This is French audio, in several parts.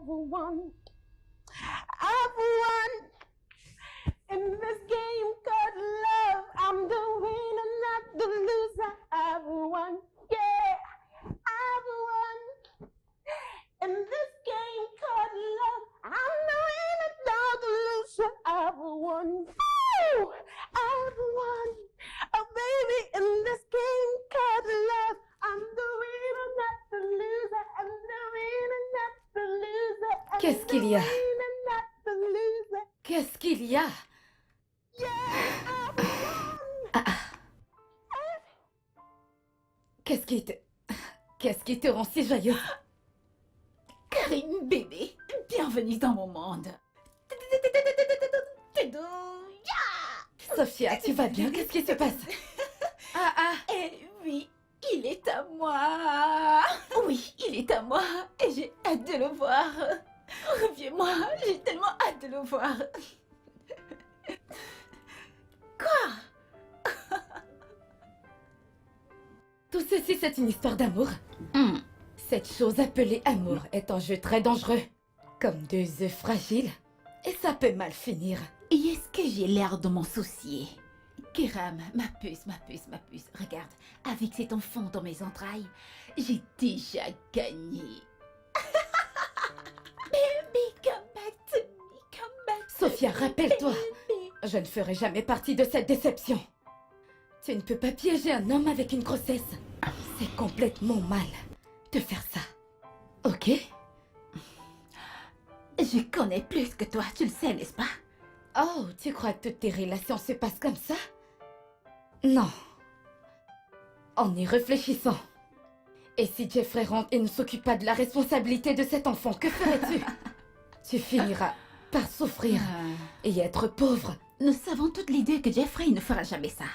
won. I've won in this game called love. I'm the winner, not the loser. I've won, yeah, I've won in this game called love. I'm the winner, not the loser. I've won, woo! I've won, oh baby, in this game called love. I'm the winner, not the loser. I'm the winner, not the loser. I'm Qu'est-ce qu'il y a? the winner, not the loser. Qu'est-ce qu'il y a? Yeah, I've won. Qu'est-ce qui te rend si joyeuse? Karim, bébé, bienvenue dans mon monde. Sophia, tu vas bien? Qu'est-ce qui se passe? Eh oui, il est à moi. Oui, il est à moi et j'ai hâte de le voir. Reviens-moi, j'ai tellement hâte de le voir. Quoi? Tout ceci, c'est une histoire d'amour. Cette chose appelée amour est un jeu très dangereux. Comme deux œufs fragiles. Et ça peut mal finir. Et est-ce que j'ai l'air de m'en soucier? Kiram, ma puce, regarde, avec cet enfant dans mes entrailles, j'ai déjà gagné. Baby, come back to me, come back to Sophia, me, rappelle-toi. baby. Je ne ferai jamais partie de cette déception. Tu ne peux pas piéger un homme avec une grossesse. C'est complètement mal de faire ça. Ok? Je connais plus que toi, tu le sais, n'est-ce pas? Oh, tu crois que toutes tes relations se passent comme ça? Non. En y réfléchissant. Et si Jeffrey rentre et ne s'occupe pas de la responsabilité de cet enfant, que ferais-tu? Tu finiras par souffrir et être pauvre. Nous savons toutes les deux que Jeffrey ne fera jamais ça.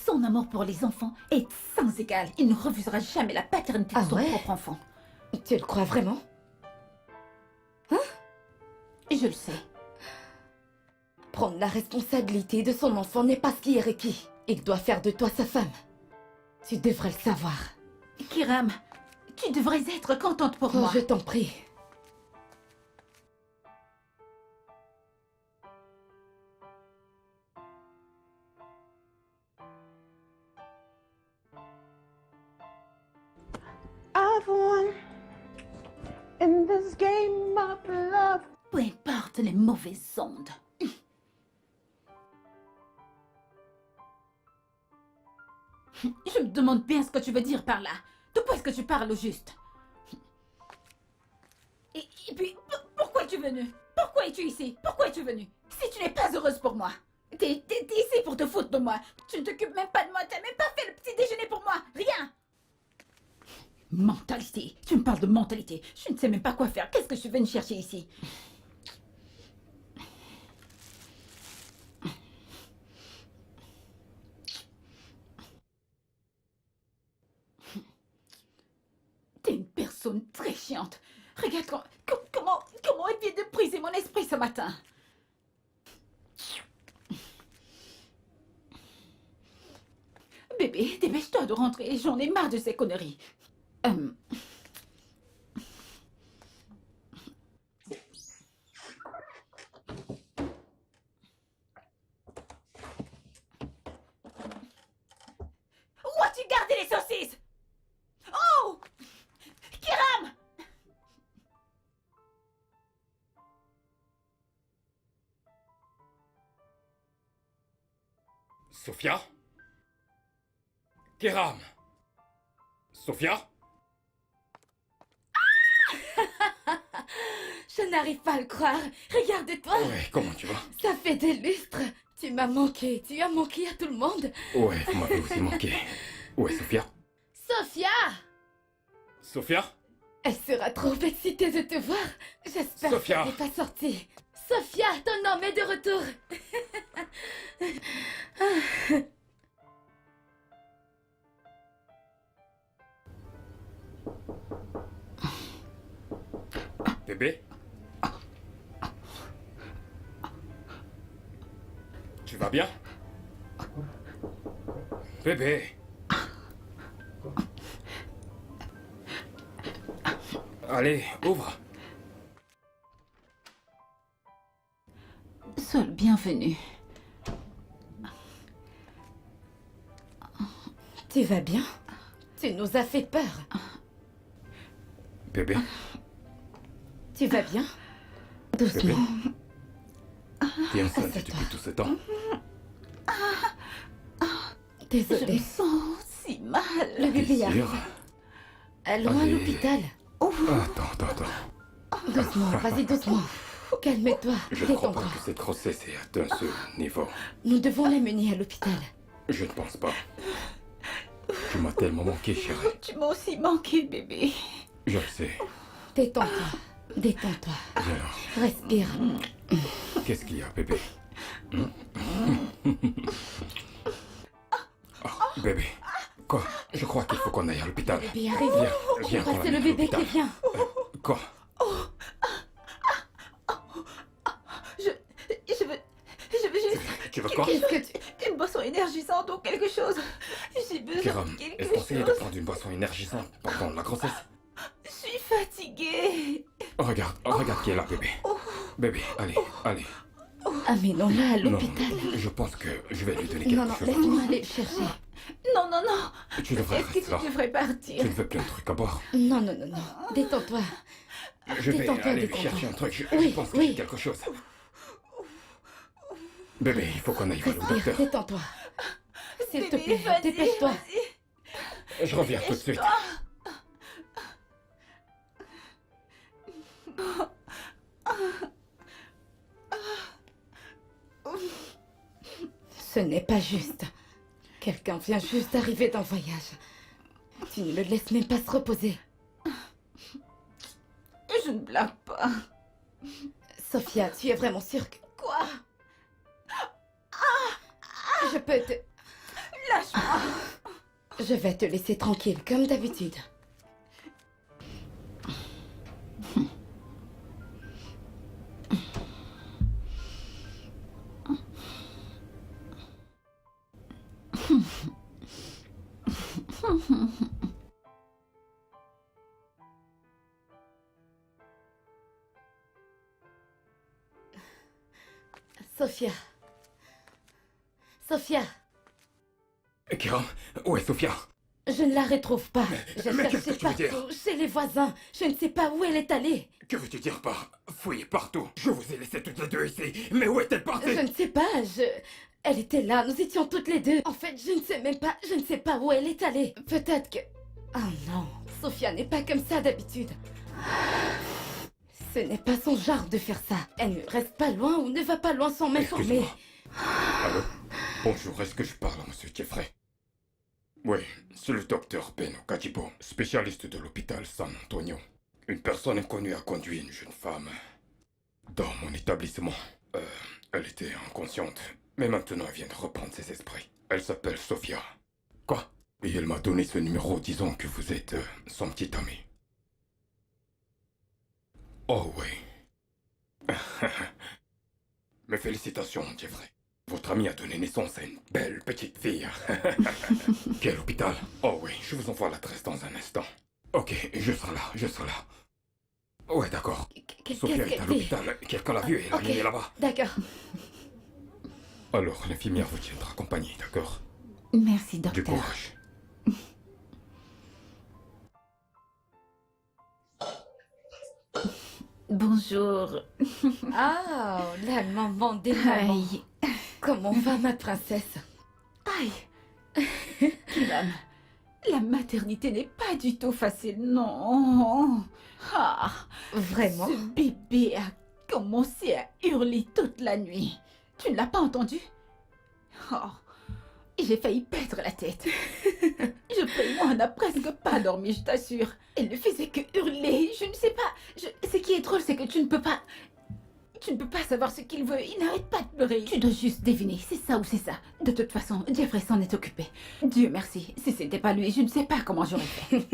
Son amour pour les enfants est sans égal. Il ne refusera jamais la paternité de son propre enfant. Tu le crois vraiment? Je le sais. Prendre la responsabilité de son enfant n'est pas ce qui est requis. Il doit faire de toi sa femme. Tu devrais le savoir. Kiram, tu devrais être contente pour moi. Je t'en prie. I've won in this game of love. Peu importe les mauvaises ondes. Je me demande bien ce que tu veux dire par là. De quoi est-ce que tu parles au juste? Et puis, pourquoi es-tu venue? Pourquoi es-tu ici? Pourquoi es-tu venue? Si tu n'es pas heureuse pour moi, t'es ici pour te foutre de moi. Tu ne t'occupes même pas de moi, tu n'as même pas fait le petit déjeuner pour moi. Rien. Mentalité. Tu me parles de mentalité. Je ne sais même pas quoi faire. Qu'est-ce que je suis venue chercher ici? T'es une personne très chiante. Regarde comment elle vient de briser mon esprit ce matin. Bébé, dépêche-toi de rentrer. J'en ai marre de ces conneries. Où as-tu gardé les saucisses? Oh! Kiram! Sophia? Kiram? Sophia? Je n'arrive pas à le croire. Regarde-toi. Ouais, comment tu vas? Ça fait des lustres. Tu m'as manqué. Tu as manqué à tout le monde. Ouais, vous m'avez aussi manqué. Ouais, Sophia? Sophia! Sophia? Elle sera trop excitée de te voir. J'espère Sophia! qu'elle n'est pas sortie. Sophia, ton homme est de retour. Bébé? Tu vas bien? Bébé? Allez, ouvre. bienvenue. Tu vas bien? Tu nous as fait peur. Bébé, Tu vas bien? bébé. Doucement. T'es enceinte Assieds-toi. depuis tout ce temps? Je me Désolée. sens si mal. Le bébé T'es arrive. sûre? Allons à Allez. l'hôpital. Attends. Doucement, vas-y doucement. Calme-toi, Je ne crois détends-toi. pas que cette grossesse ait atteint ce niveau. Nous devons l'amener à l'hôpital. Je ne pense pas. Tu m'as tellement manqué, chérie. Tu m'as aussi manqué, bébé. Je le sais. Détends-toi, détends-toi. Viens, Respire. qu'est-ce qu'il y a, bébé? Oh, bébé. Quoi? Je crois qu'il faut qu'on aille à l'hôpital. Le bébé arrive. Viens qu'on C'est le l'amène à bébé qui l'hôpital. vient. Quoi? Je veux juste Tu veux quoi? Qu'est-ce que tu... une boisson énergisante ou quelque chose. J'ai besoin Kiram, de quelque est-ce conseillé de chose. prendre une boisson énergisante pendant la grossesse? Je suis fatiguée. Regarde qui est là, bébé. Bébé, allez. Amenons-la à Non, l'hôpital. je pense que je vais lui donner Non, quelque chose. laisse-moi aller le chercher. Non. Tu devrais Est-ce que rester tu là. devrais Tu partir? ne veux plus un truc à boire? Non. Détends-toi. Je vais Détends-toi, aller détends-toi. chercher un truc. Je Oui, pense que oui. j'ai quelque chose. Bébé, il faut qu'on aille voir le Respire, docteur. détends-toi. S'il te Bébé, plaît, vas-y, dépêche-toi. vas-y. Je reviens tout de suite. Ce n'est pas juste. Quelqu'un vient juste d'arriver d'un voyage. Tu ne le laisses même pas se reposer. Je ne blague pas. Sophia, tu es vraiment sûre que... Quoi? Je peux te... Lâche-moi. Je vais te laisser tranquille, comme d'habitude. Sophia, Kiram, où est Sophia? je ne la retrouve pas. Je mais cherche qu'est-ce que tu veux dire? partout, chez les voisins. Je ne sais pas où elle est allée. Que veux-tu dire par fouiller partout? Je vous ai laissé toutes les deux ici. Mais où est-elle partie? Je ne sais pas, Elle était là, nous étions toutes les deux. En fait, je ne sais pas où elle est allée. Peut-être que... Oh non, Sophia n'est pas comme ça d'habitude. Ce n'est pas son genre de faire ça. Elle ne reste pas loin ou ne va pas loin sans m'informer. Excuse-moi. Allô? Bonjour, est-ce que je parle à monsieur Jeffrey? Oui, c'est le docteur Ben Okajibo, spécialiste de l'hôpital San Antonio. Une personne inconnue a conduit une jeune femme dans mon établissement. Elle était inconsciente, mais maintenant elle vient de reprendre ses esprits. Elle s'appelle Sophia. Quoi? Et elle m'a donné ce numéro disant que vous êtes son petit ami. Oh oui. Mes félicitations, Jeffrey. Votre ami a donné naissance à une belle petite fille. Quel hôpital? Oh oui, je vous envoie l'adresse dans un instant. Ok, je serai là. Ouais, d'accord. Sophia est à l'hôpital. Quelqu'un l'a vue et l'a Ok. amenée là-bas. D'accord. Alors, l'infirmière vous tiendra compagnie, d'accord? Merci, Du docteur. courage. Bonjour. Ah, la maman des mamans. Aïe. Comment va ma princesse? Aïe. Kiram, la maternité n'est pas du tout facile, non. Ah, Vraiment? ce bébé a commencé à hurler toute la nuit. Tu ne l'as pas entendu? Oh, j'ai failli perdre la tête. Je prie, moi, on n'a presque pas dormi, je t'assure. Elle ne faisait que hurler, je ne sais pas. Ce qui est drôle, c'est que tu ne peux pas... Tu ne peux pas savoir ce qu'il veut, il n'arrête pas de pleurer. Tu dois juste deviner, c'est ça ou c'est ça. De toute façon, Jeffrey s'en est occupé. Dieu merci, si c'était pas lui, je ne sais pas comment j'aurais fait.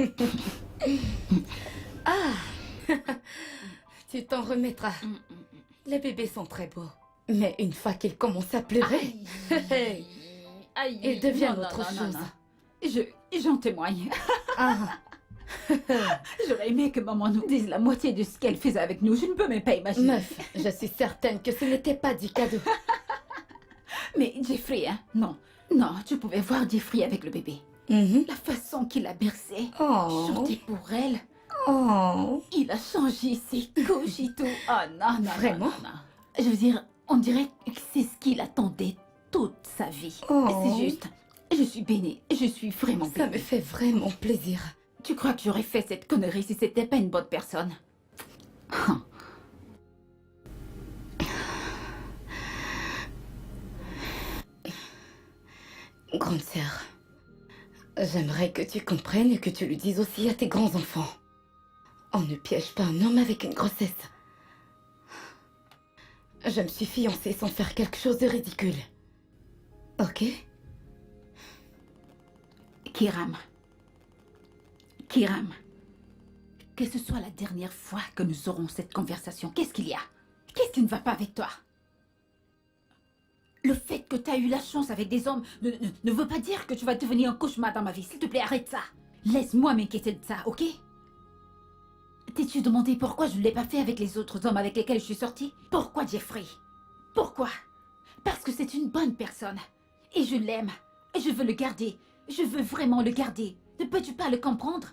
Ah. Tu t'en remettras. Les bébés sont très beaux. Mais une fois qu'ils commencent à pleurer, Aïe. Aïe. ils deviennent Non, autre non, non, chose. non. J'en témoigne. Ah. J'aurais aimé que maman nous dise la moitié de ce qu'elle faisait avec nous. Je ne peux même pas imaginer. Meuf, je suis certaine que ce n'était pas du cadeau. Mais Jeffrey, hein, non. Non, tu pouvais voir Jeffrey avec le bébé. La façon qu'il a bercé, Oh. chanté pour elle. Oh. Il a changé ses couches et tout. Oh non, non, Vraiment? non, non, non. Je veux dire, on dirait que c'est ce qu'il attendait toute sa vie. Oh. C'est juste. Je suis bénie. Je suis vraiment Ça bénie. me fait vraiment plaisir. Tu crois que j'aurais fait cette connerie si c'était pas une bonne personne? Grande sœur, j'aimerais que tu comprennes et que tu le dises aussi à tes grands-enfants. On ne piège pas un homme avec une grossesse. Je me suis fiancée sans faire quelque chose de ridicule. Ok? Kiram. Kiram. Que ce soit la dernière fois que nous aurons cette conversation, qu'est-ce qu'il y a? Qu'est-ce qui ne va pas avec toi? Le fait que tu as eu la chance avec des hommes ne veut pas dire que tu vas devenir un cauchemar dans ma vie. S'il te plaît, arrête ça. Laisse-moi m'inquiéter de ça, ok? T'es-tu demandé pourquoi je ne l'ai pas fait avec les autres hommes avec lesquels je suis sortie? Pourquoi Jeffrey? Pourquoi? Parce que c'est une bonne personne. Et je l'aime. Et je veux le garder. Je veux vraiment le garder. Ne peux-tu pas le comprendre?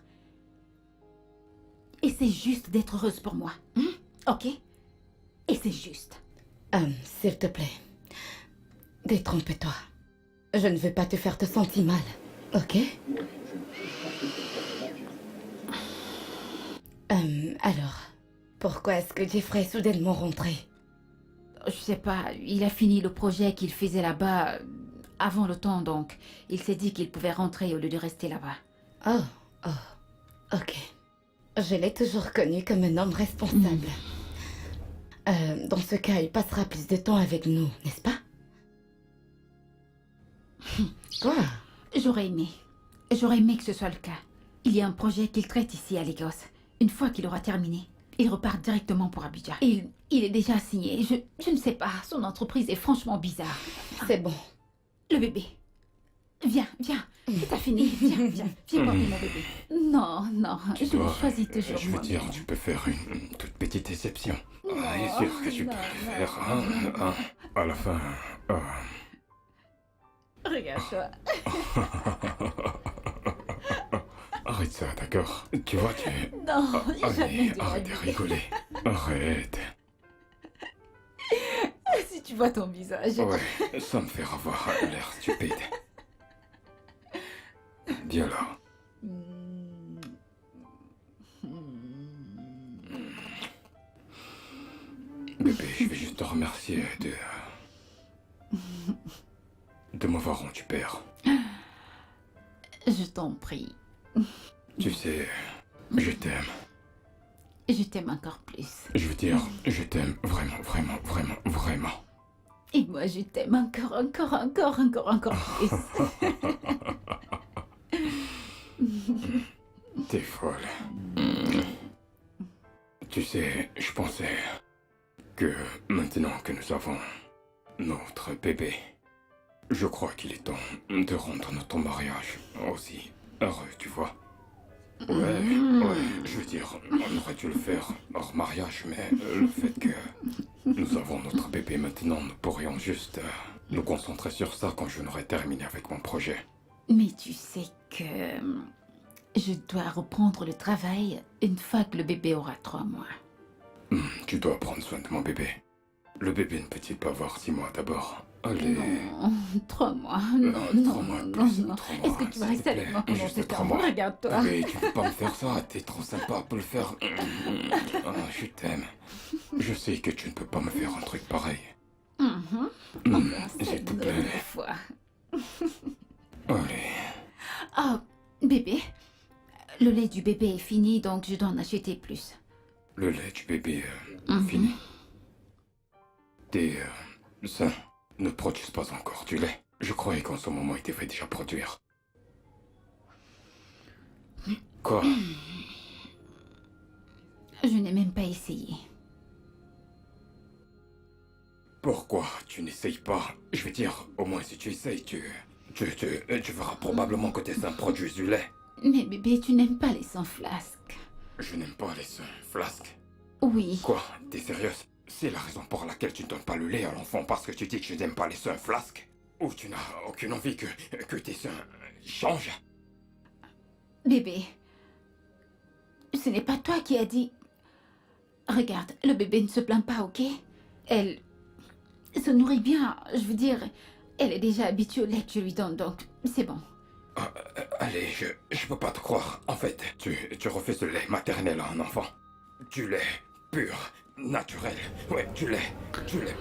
Et c'est juste d'être heureuse pour moi. Ok? Et c'est juste. S'il te plaît, détrompe-toi. Je ne veux pas te faire te sentir mal, ok? Alors, pourquoi est-ce que Jeffrey est soudainement rentré? Je sais pas, il a fini le projet qu'il faisait là-bas avant le temps, donc il s'est dit qu'il pouvait rentrer au lieu de rester là-bas. Oh, ok. Je l'ai toujours connu comme un homme responsable. Dans ce cas, il passera plus de temps avec nous, n'est-ce pas? Quoi? J'aurais aimé que ce soit le cas. Il y a un projet qu'il traite ici à Lagos. Une fois qu'il aura terminé, il repart directement pour Abidjan. Il est déjà signé. Je ne sais pas, son entreprise est franchement bizarre. C'est bon. Le bébé. Viens. T'as fini. Viens porter mon bébé. Non, Tu je dois, choisis toujours je veux moi-même. dire, tu peux faire une toute petite exception. Non, Bien sûr que tu peux non, le non, faire. non. À la fin. Regarde-toi. Arrête ça, d'accord? Tu vois, Non, jamais Allez, de la arrête de vie. rigoler. Arrête. Si tu vois ton visage. Ouais, ça me fait avoir l'air stupide. Viens là. Bébé, je vais juste te remercier de m'avoir rendu père. Je t'en prie. Tu sais, je t'aime. Je t'aime encore plus. Je veux dire, je t'aime vraiment, vraiment, vraiment, vraiment. Et moi, je t'aime encore plus. T'es folle. Tu sais, je pensais que maintenant que nous avons notre bébé, je crois qu'il est temps de rendre notre mariage aussi heureux, tu vois. Ouais, je veux dire, on aurait dû le faire hors mariage, mais le fait que nous avons notre bébé maintenant, nous pourrions juste nous concentrer sur ça quand je n'aurai terminé avec mon projet. Mais tu sais que je dois reprendre le travail une fois que le bébé aura 3 mois. Tu dois prendre soin de mon bébé. Le bébé ne peut-il pas avoir 6 mois d'abord? Allez. Non, 3 mois. Non. 3 mois plus, 3 Est-ce mois, que tu vas s'il rester te avec plaît. moi pendant Juste ce 3 temps? mois. Regarde-toi. Bébé, tu peux pas me faire ça, t'es trop sympa pour le faire. Je t'aime. Je sais que tu ne peux pas me faire un truc pareil. Encore S'il cette te plaît. dernière fois. Allez. Oh, bébé. Le lait du bébé est fini, donc je dois en acheter plus. Le lait du bébé fini. Tes seins ne produisent pas encore du lait. Je croyais qu'en ce moment, ils devaient déjà produire. Quoi? Je n'ai même pas essayé. Pourquoi tu n'essayes pas? Je veux dire, au moins si tu essayes, tu verras probablement que tes seins produisent du lait. Mais bébé, tu n'aimes pas les seins flasques. Je n'aime pas les seins flasques. Oui. Quoi? T'es sérieuse? c'est la raison pour laquelle tu ne donnes pas le lait à l'enfant parce que tu dis que tu n'aimes pas les seins flasques? Ou tu n'as aucune envie que tes seins changent? Bébé, ce n'est pas toi qui as dit... Regarde, le bébé ne se plaint pas, ok? Elle se nourrit bien, je veux dire, elle est déjà habituée au lait que je lui donne, donc c'est bon. Allez, je peux pas te croire. En fait, tu refuses le lait maternel à un enfant. Du lait pur, naturel. Ouais, du lait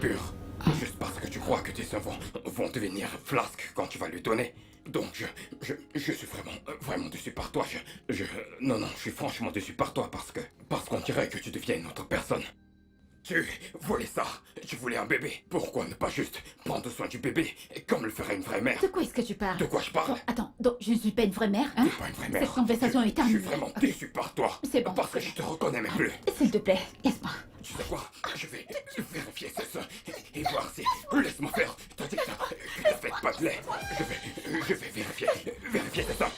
pur. Juste parce que tu crois que tes seins vont devenir flasques quand tu vas lui donner. Donc je suis vraiment déçu par toi. Non, je suis franchement déçu par toi parce qu'on dirait que tu deviens une autre personne. Tu voulais ça, tu voulais un bébé. Pourquoi ne pas juste prendre soin du bébé comme le ferait une vraie mère? De quoi est-ce que tu parles? De quoi je parle? Bon, attends, donc je ne suis pas une vraie mère, hein? T'es pas une vraie mère. Cette conversation est Je terminée. suis vraiment Ok. déçu par toi. C'est bon. Parce que je te reconnais même plus. S'il te plaît, laisse-moi. Tu sais quoi? Je vais vérifier ce sein et voir si... Laisse-moi faire. T'as dit que t'as fait pas de lait. Je vais vérifier ce sein.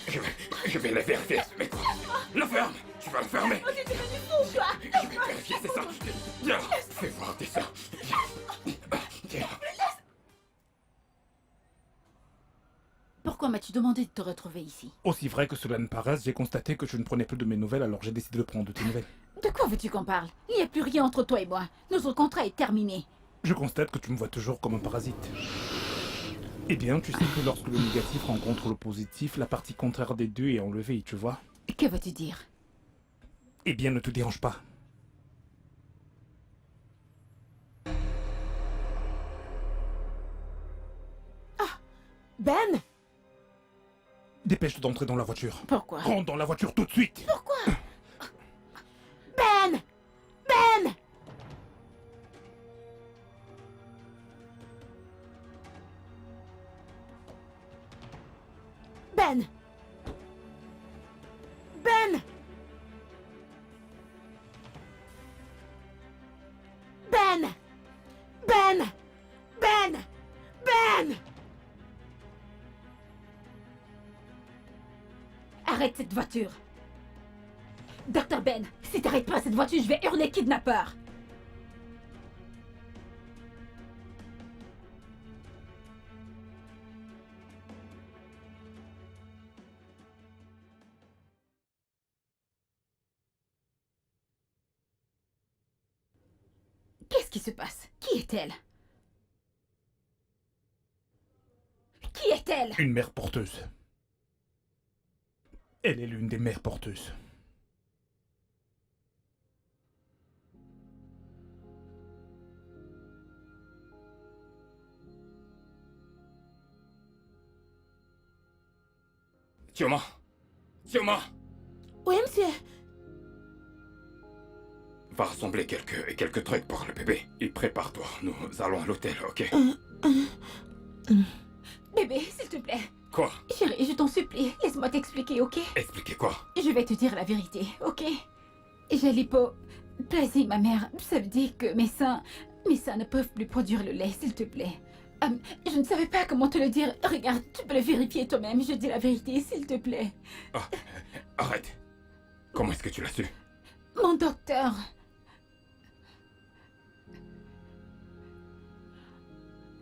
Je vais les vérifier. Mais quoi? La ferme. Tu vas le fermer. Je vais vérifier ce sein. Viens, fais voir tes seins. Viens. Pourquoi m'as-tu demandé de te retrouver ici? Aussi vrai que cela ne paraisse, j'ai constaté que je ne prenais plus de mes nouvelles, alors j'ai décidé de prendre de tes nouvelles. De quoi veux-tu qu'on parle? Il n'y a plus rien entre toi et moi. Notre contrat est terminé. Je constate que tu me vois toujours comme un parasite. Eh bien, tu sais que lorsque le négatif rencontre le positif, la partie contraire des deux est enlevée, tu vois. Que veux-tu dire? Eh bien, ne te dérange pas. Ben! Dépêche-toi d'entrer dans la voiture. Pourquoi? Rentre dans la voiture tout de suite. Pourquoi? Ben! Ben! Ben! Ben! Ben! Ben! Ben! Ben! Arrête cette voiture. Dr. Ben, si t'arrêtes pas cette voiture, je vais hurler kidnappeur. Qu'est-ce qui se passe? Qui est-elle? Qui est-elle? Une mère porteuse. Elle est l'une des mères porteuses. Tioma! Tioma! Oui, monsieur. Va rassembler quelques trucs pour le bébé. Et prépare-toi, nous allons à l'hôtel, ok? Bébé, s'il te plaît. Quoi? Chérie, je t'en supplie, laisse-moi t'expliquer, ok? Expliquez quoi? Je vais te dire la vérité, ok? J'ai l'hypoplasie, ma mère. Ça veut dire que mes seins ne peuvent plus produire le lait, s'il te plaît. Je ne savais pas comment te le dire. Regarde, tu peux le vérifier toi-même. Je dis la vérité, s'il te plaît. Ah, arrête. Comment est-ce que tu l'as su? Mon docteur.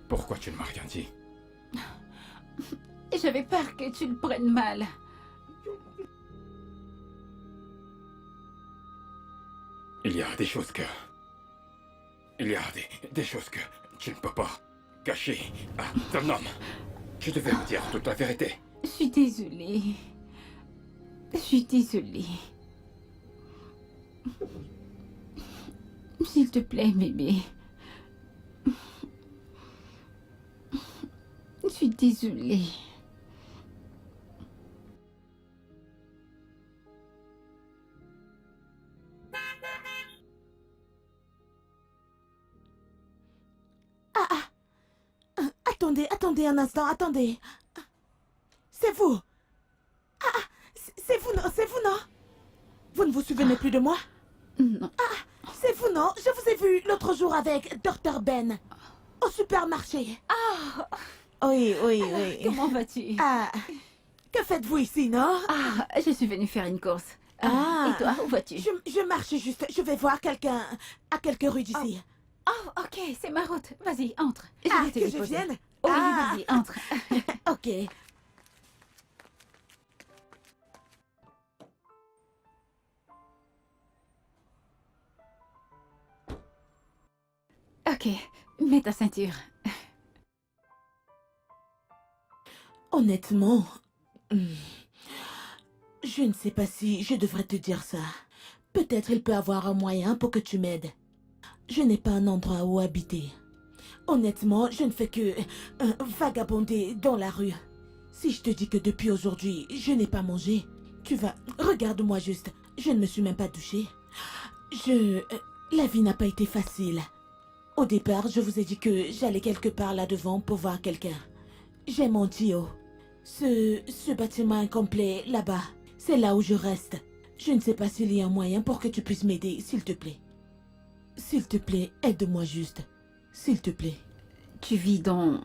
Pourquoi tu ne m'as rien dit? J'avais peur que tu le prennes mal. Il y a des choses que... Il y a des choses que tu ne peux pas cacher à ton homme. Je devais me dire toute la vérité. Je suis désolée. Je suis désolée. S'il te plaît, bébé. Je suis désolée. Attendez un instant, attendez. C'est vous. C'est vous, non? Vous ne vous souvenez plus de moi? Non. C'est vous, non? Je vous ai vu l'autre jour avec Dr. Ben au supermarché. Oui. Comment vas-tu? Que faites-vous ici, non? Je suis venue faire une course. Ah. Et toi, où vas-tu? Je marche juste. Je vais voir quelqu'un à quelques rues d'ici. Oh, ok, c'est ma route. Vas-y, entre. Je Ah, vais te que je déposer. vienne? Oui, Ah. vas-y, entre. Ok. Ok, mets ta ceinture. Honnêtement, je ne sais pas si je devrais te dire ça. Peut-être il peut avoir un moyen pour que tu m'aides. Je n'ai pas un endroit où habiter. Honnêtement, je ne fais que vagabonder dans la rue. Si je te dis que depuis aujourd'hui, je n'ai pas mangé, tu vas... Regarde-moi juste, je ne me suis même pas douchée. La vie n'a pas été facile. Au départ, je vous ai dit que j'allais quelque part là-devant pour voir quelqu'un. J'ai menti, oh. Ce bâtiment incomplet, là-bas, c'est là où je reste. Je ne sais pas s'il y a un moyen pour que tu puisses m'aider, s'il te plaît. S'il te plaît, aide-moi juste. S'il te plaît. Tu vis dans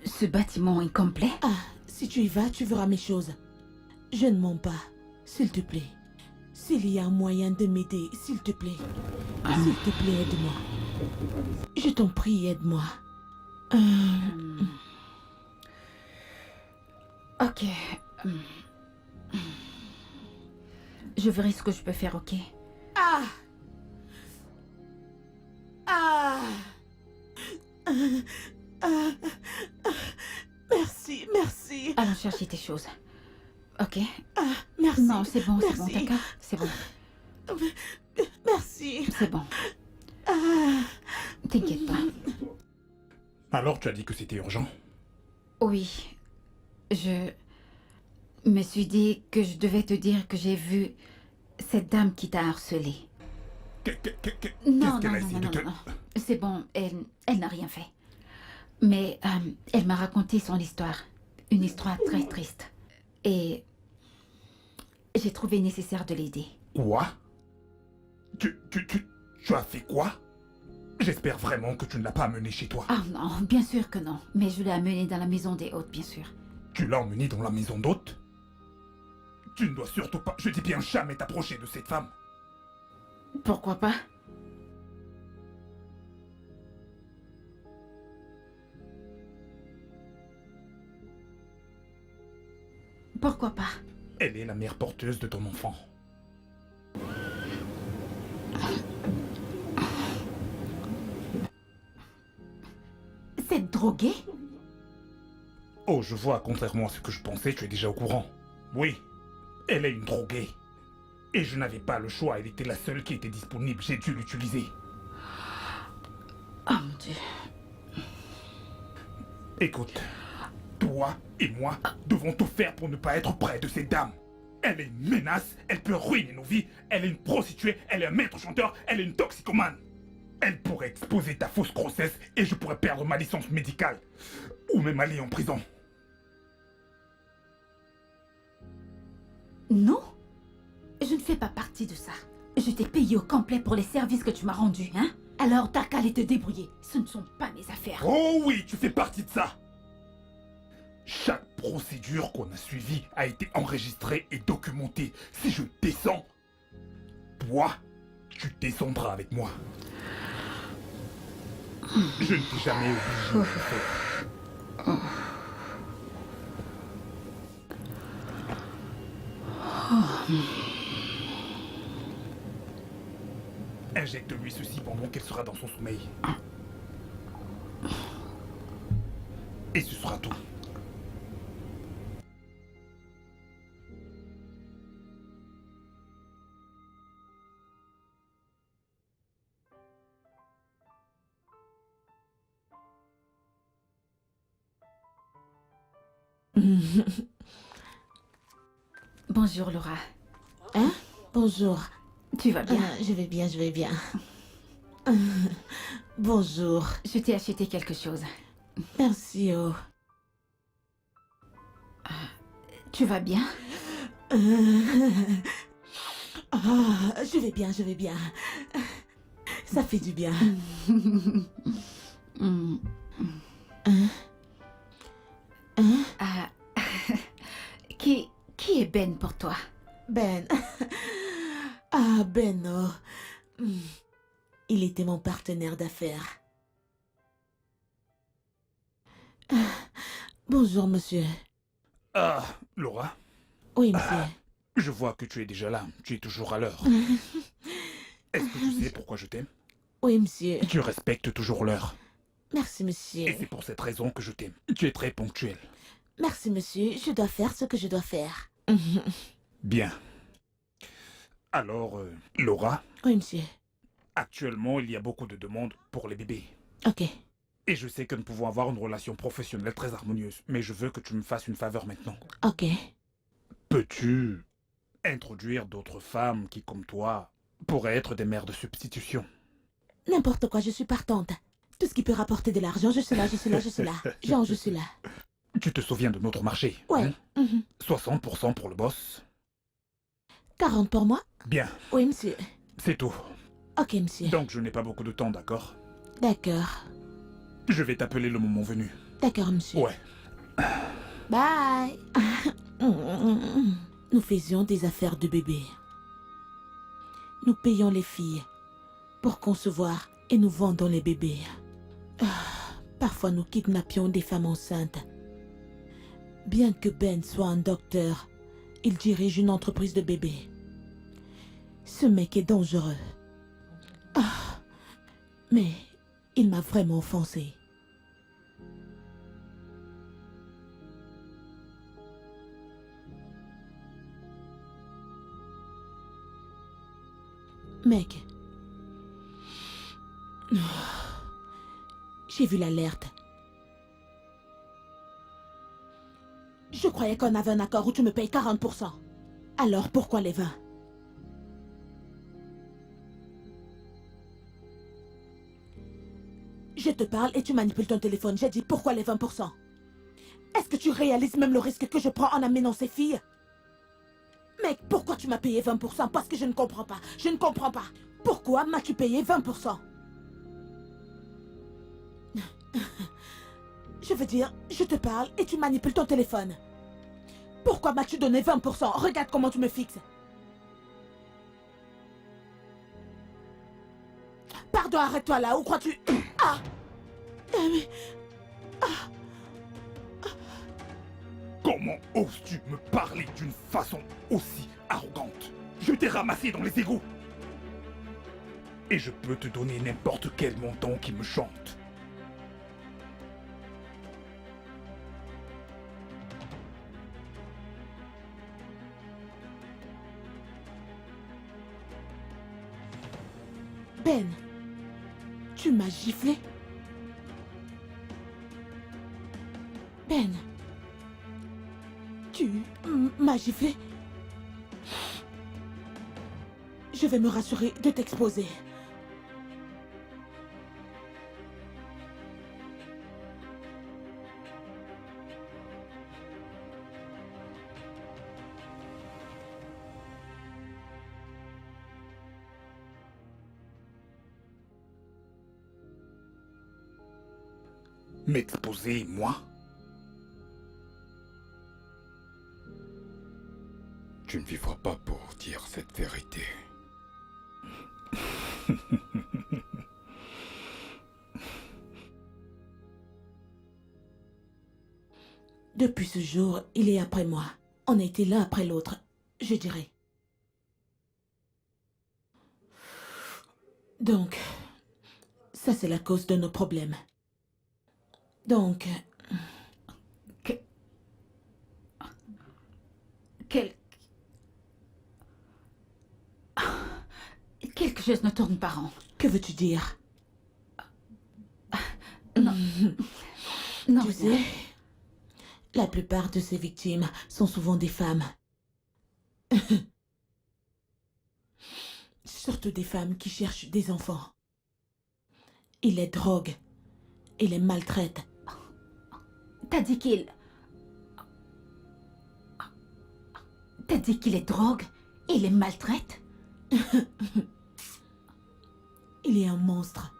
ce bâtiment incomplet? Ah, si tu y vas, tu verras mes choses. Je ne mens pas. S'il te plaît. S'il y a un moyen de m'aider, s'il te plaît. S'il te plaît, aide-moi. Je t'en prie, aide-moi. Ok. Je verrai ce que je peux faire, ok? Ah! Ah! Merci, merci. Allons chercher tes choses. Ok? Ah, merci. Non, c'est bon, Merci. d'accord? C'est bon, Merci. c'est bon. Ah. T'inquiète pas. Alors tu as dit que c'était urgent? Oui. Je me suis dit que je devais te dire que j'ai vu cette dame qui t'a harcelé. Qu'est-ce Non, qu'elle non, a non, essayé non, de te... non, non. C'est bon, elle n'a rien fait. Mais elle m'a raconté son histoire. Une histoire très triste. Et j'ai trouvé nécessaire de l'aider. Quoi? Tu as fait quoi? J'espère vraiment que tu ne l'as pas amené chez toi. Ah non, bien sûr que non. Mais je l'ai amenée dans la maison des hôtes, bien sûr. Tu l'as emmené dans la maison d'hôte? Tu ne dois surtout pas, je dis bien jamais t'approcher de cette femme. Pourquoi pas? Pourquoi pas? Elle est la mère porteuse de ton enfant. Cette droguée? Oh, je vois, contrairement à ce que je pensais, tu es déjà au courant. Oui, elle est une droguée. Et je n'avais pas le choix, elle était la seule qui était disponible, j'ai dû l'utiliser. Oh mon Dieu. Écoute, toi et moi devons tout faire pour ne pas être près de cette dame. Elle est une menace, elle peut ruiner nos vies, elle est une prostituée, elle est un maître chanteur, elle est une toxicomane. Elle pourrait exposer ta fausse grossesse et je pourrais perdre ma licence médicale. Ou même aller en prison. Non, je ne fais pas partie de ça. Je t'ai payé au complet pour les services que tu m'as rendus, hein? Alors t'as qu'à aller te débrouiller. Ce ne sont pas mes affaires. Oh oui, tu fais partie de ça. Chaque procédure qu'on a suivie a été enregistrée et documentée. Si je descends, toi, tu descendras avec moi. Je ne t'ai jamais obligé de le faire. Injecte-lui ceci pendant qu'elle sera dans son sommeil. Et ce sera tout. Bonjour Laura. Hein? Bonjour. Tu vas bien? Je vais bien, je vais bien. Bonjour. Je t'ai acheté quelque chose. Merci, oh. Tu vas bien? Ah, je vais bien, je vais bien. Ça fait du bien. Hmm. Hein? Hein? Ah, qui est Ben pour toi? Ben. Ah, Ben, oh. Il était mon partenaire d'affaires. Ah, bonjour, monsieur. Ah, Laura, Oui, monsieur. je vois que tu es déjà là. Tu es toujours à l'heure. Est-ce que tu sais pourquoi je t'aime? Oui, monsieur. Tu respectes toujours l'heure. Merci, monsieur. Et c'est pour cette raison que je t'aime. Tu es très ponctuel. Merci, monsieur. Je dois faire ce que je dois faire. Bien. Alors, Laura, Oui, monsieur. actuellement, il y a beaucoup de demandes pour les bébés. Ok. Et je sais que nous pouvons avoir une relation professionnelle très harmonieuse, mais je veux que tu me fasses une faveur maintenant. Ok. Peux-tu introduire d'autres femmes qui, comme toi, pourraient être des mères de substitution? N'importe quoi, je suis partante. Tout ce qui peut rapporter de l'argent, je suis là, je suis là, je suis là. Genre, je suis là. Tu te souviens de notre marché? Ouais. Hein? 60% pour le boss. 40 pour moi? Bien, Oui, monsieur. c'est tout. Ok, monsieur. Donc je n'ai pas beaucoup de temps, d'accord? D'accord. Je vais t'appeler le moment venu. D'accord, monsieur. Ouais. Bye. Nous faisions des affaires de bébé. Nous payons les filles pour concevoir et nous vendons les bébés. Parfois nous kidnappions des femmes enceintes. Bien que Ben soit un docteur, il dirige une entreprise de bébés. Ce mec est dangereux. Mais il m'a vraiment offensé. Mec. J'ai vu l'alerte. Je croyais qu'on avait un accord où tu me payes 40%. Alors pourquoi les 20? Je te parle et tu manipules ton téléphone. J'ai dit pourquoi les 20%? Est-ce que tu réalises même le risque que je prends en amenant ces filles? Mec, pourquoi tu m'as payé 20%? Parce que je ne comprends pas. Je ne comprends pas. Pourquoi m'as-tu payé 20%? Je veux dire, je te parle et tu manipules ton téléphone. Pourquoi m'as-tu donné 20%? Regarde comment tu me fixes. Pardon, arrête-toi là. Où crois-tu? Ah! Mais... Comment oses-tu me parler d'une façon aussi arrogante? Je t'ai ramassé dans les égouts. Et je peux te donner n'importe quel montant qui me chante. Ben, tu m'as giflé? Ben, tu m'as giflé? Je vais me rassurer de t'exposer. M'exposer, moi? Tu ne vivras pas pour dire cette vérité. Depuis ce jour, il est après moi. On a été l'un après l'autre, je dirais. Donc, ça c'est la cause de nos problèmes. Donc... Quelque chose ne tourne pas rond. Que veux-tu dire? Non. Non, Tu sais, la plupart de ces victimes sont souvent des femmes. Surtout des femmes qui cherchent des enfants. Ils les droguent et les maltraitent. T'as dit qu'il les drogue et les maltraite? Il est un monstre.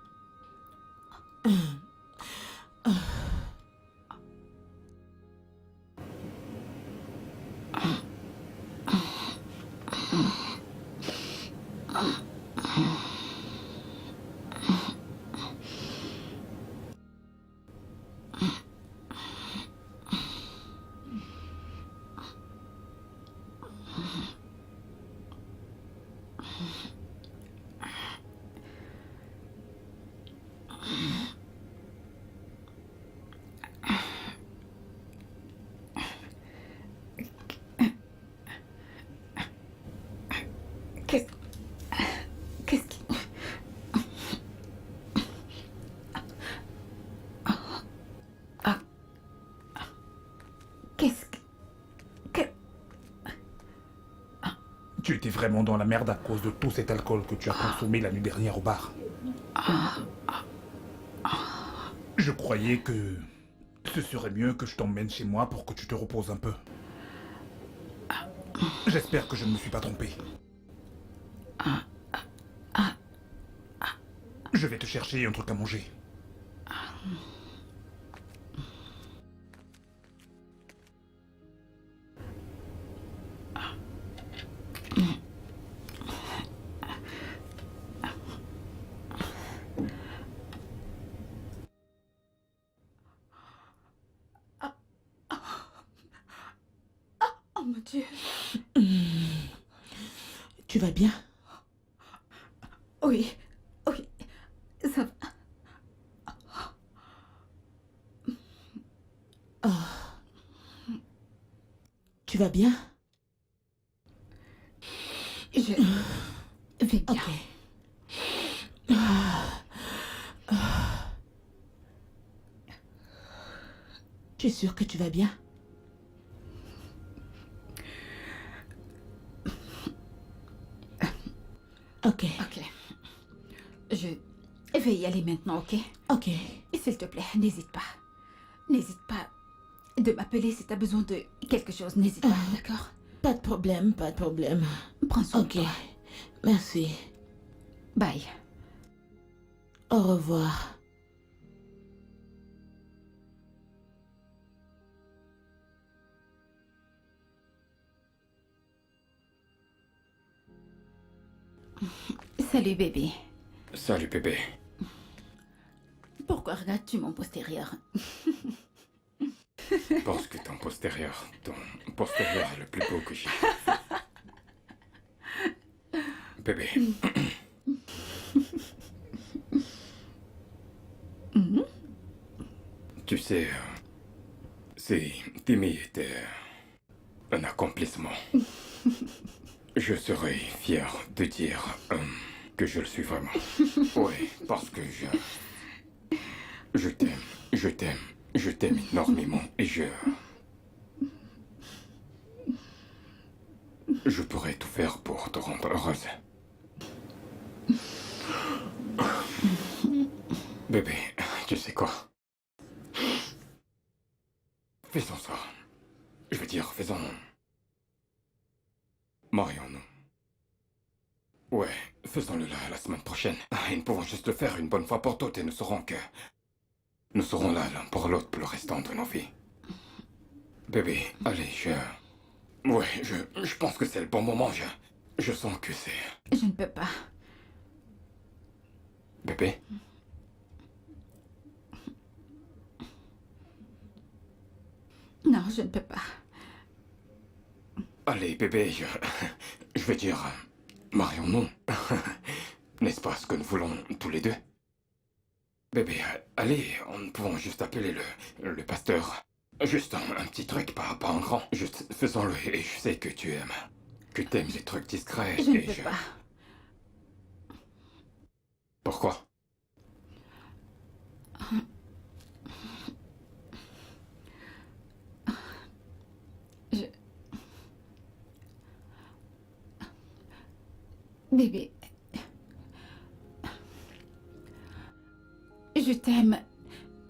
Qu'est-ce... Qu'est-ce qui... Ah. Qu'est-ce que... Tu étais vraiment dans la merde à cause de tout cet alcool que tu as consommé la nuit dernière au bar. Je croyais que ce serait mieux que je t'emmène chez moi pour que tu te reposes un peu. J'espère que je ne me suis pas trompé. Je vais te chercher un truc à manger. Oh mon Dieu. Tu vas bien? Oui, oui, ça va. Tu vas bien? Je vais bien. Ok. Tu es sûre que tu vas bien? Ok. Ok. Je vais y aller maintenant, ok? Ok. Et s'il te plaît, n'hésite pas. N'hésite pas de m'appeler si t'as besoin de quelque chose. N'hésite pas, d'accord? Pas de problème, pas de problème. Prends soin de Ok. toi. Merci. Bye. Au revoir. Salut bébé. Salut bébé. Pourquoi regardes-tu mon postérieur? Parce que ton postérieur est le plus beau que j'ai. Bébé. Tu sais, si Timmy était un accomplissement, je serais fier de dire que je le suis vraiment. Oui, parce que je t'aime énormément et je pourrais tout faire pour te rendre heureuse. Bébé, tu sais quoi? Faisons ça. Je veux dire, faisons... Marions-nous. Ouais, faisons-le là la semaine prochaine. Et nous pouvons juste le faire une bonne fois pour toutes et nous saurons là l'un pour l'autre pour le restant de nos vies. Bébé, allez, ouais, je pense que c'est le bon moment, je sens que c'est... Je ne peux pas. Bébé? Non, je ne peux pas. Allez, bébé, je veux dire, marions-nous. N'est-ce pas ce que nous voulons tous les deux? Bébé, allez, nous pouvons juste appeler le pasteur. Juste un petit truc, pas un grand. Juste faisons-le et je sais que tu aimes les trucs discrets. Je ne et peux pas. Pourquoi? Bébé, je t'aime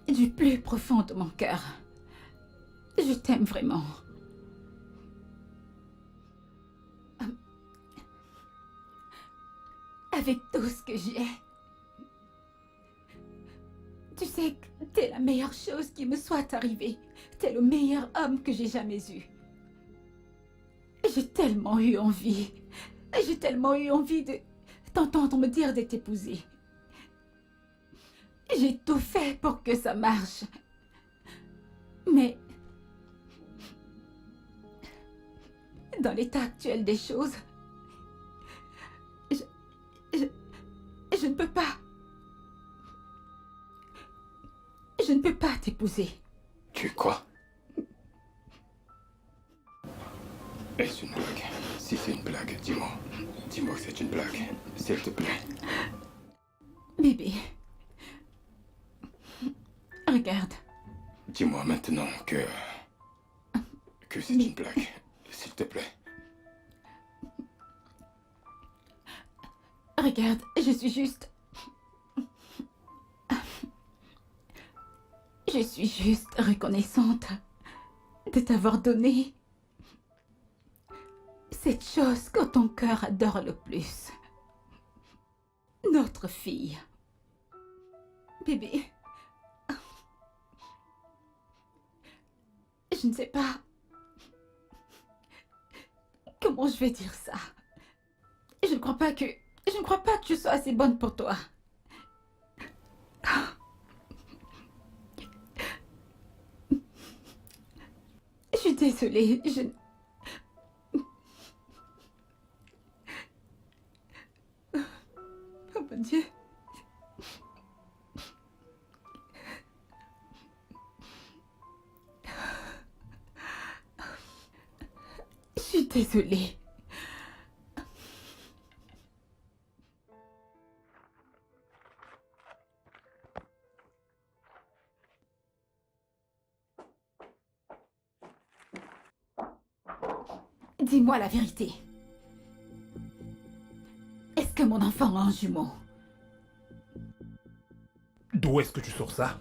du plus profond de mon cœur. Je t'aime vraiment. Avec tout ce que j'ai. Tu sais que t'es la meilleure chose qui me soit arrivée. T'es le meilleur homme que j'ai jamais eu. J'ai tellement eu envie. J'ai tellement eu envie de t'entendre me dire de t'épouser. J'ai tout fait pour que ça marche. Mais dans l'état actuel des choses, pas t'épouser. Tu quoi? Est-ce une blague? Si c'est une blague, dis-moi. Dis-moi que c'est une blague, s'il te plaît. Bébé. Regarde. Dis-moi maintenant que c'est une blague, s'il te plaît. Regarde, je suis juste... Je suis juste reconnaissante de t'avoir donné cette chose que ton cœur adore le plus. Notre fille. Bébé. Je ne sais pas comment je vais dire ça. Je ne crois pas que je sois assez bonne pour toi. Je suis désolée, Oh mon Dieu. Je suis désolée. Dis-moi la vérité. Est-ce que mon enfant a un jumeau? D'où est-ce que tu sors ça?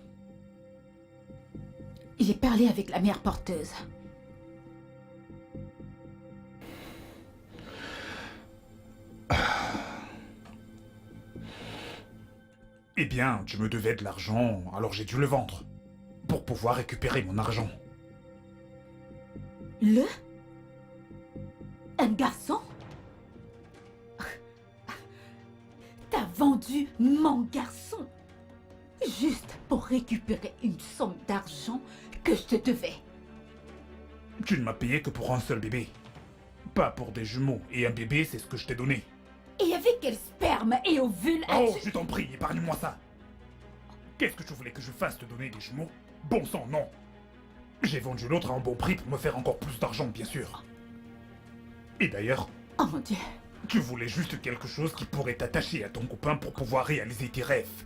J'ai parlé avec la mère porteuse. Eh bien, tu me devais de l'argent, alors j'ai dû le vendre. Pour pouvoir récupérer mon argent. Un garçon? T'as vendu mon garçon juste pour récupérer une somme d'argent que je te devais. Tu ne m'as payé que pour un seul bébé. Pas pour des jumeaux, et un bébé, c'est ce que je t'ai donné. Et avec quel sperme et ovule Oh, as-tu... je t'en prie, épargne-moi ça. Qu'est-ce que tu voulais que je fasse, te donner des jumeaux? Bon sang, non. J'ai vendu l'autre à un bon prix pour me faire encore plus d'argent, bien sûr. Et d'ailleurs, Oh mon Dieu. tu voulais juste quelque chose qui pourrait t'attacher à ton copain pour pouvoir réaliser tes rêves.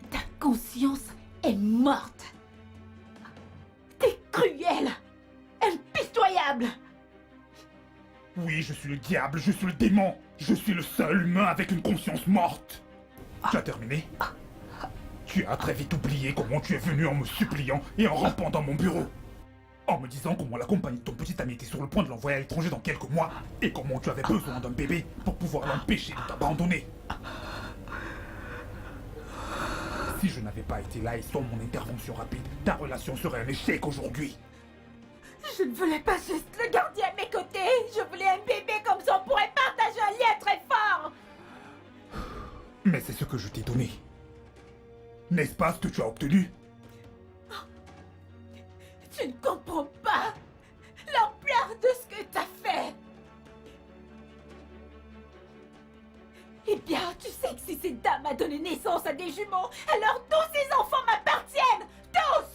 Ta conscience est morte. T'es cruel. Impitoyable. Oui, je suis le diable, je suis le démon. Je suis le seul humain avec une conscience morte. Tu as terminé? Tu as très vite oublié comment tu es venu en me suppliant et en rampant dans mon bureau. En me disant comment la compagnie de ton petit ami était sur le point de l'envoyer à l'étranger dans quelques mois et comment tu avais besoin d'un bébé pour pouvoir l'empêcher de t'abandonner. Si je n'avais pas été là et sans mon intervention rapide, ta relation serait un échec aujourd'hui. Je ne voulais pas juste le garder à mes côtés. Je voulais un bébé comme ça, on pourrait partager un lien très fort. Mais c'est ce que je t'ai donné. N'est-ce pas ce que tu as obtenu? Tu ne comprends pas l'ampleur de ce que t'as fait. Eh bien, tu sais que si cette dame a donné naissance à des jumeaux, alors tous ces enfants m'appartiennent. Tous.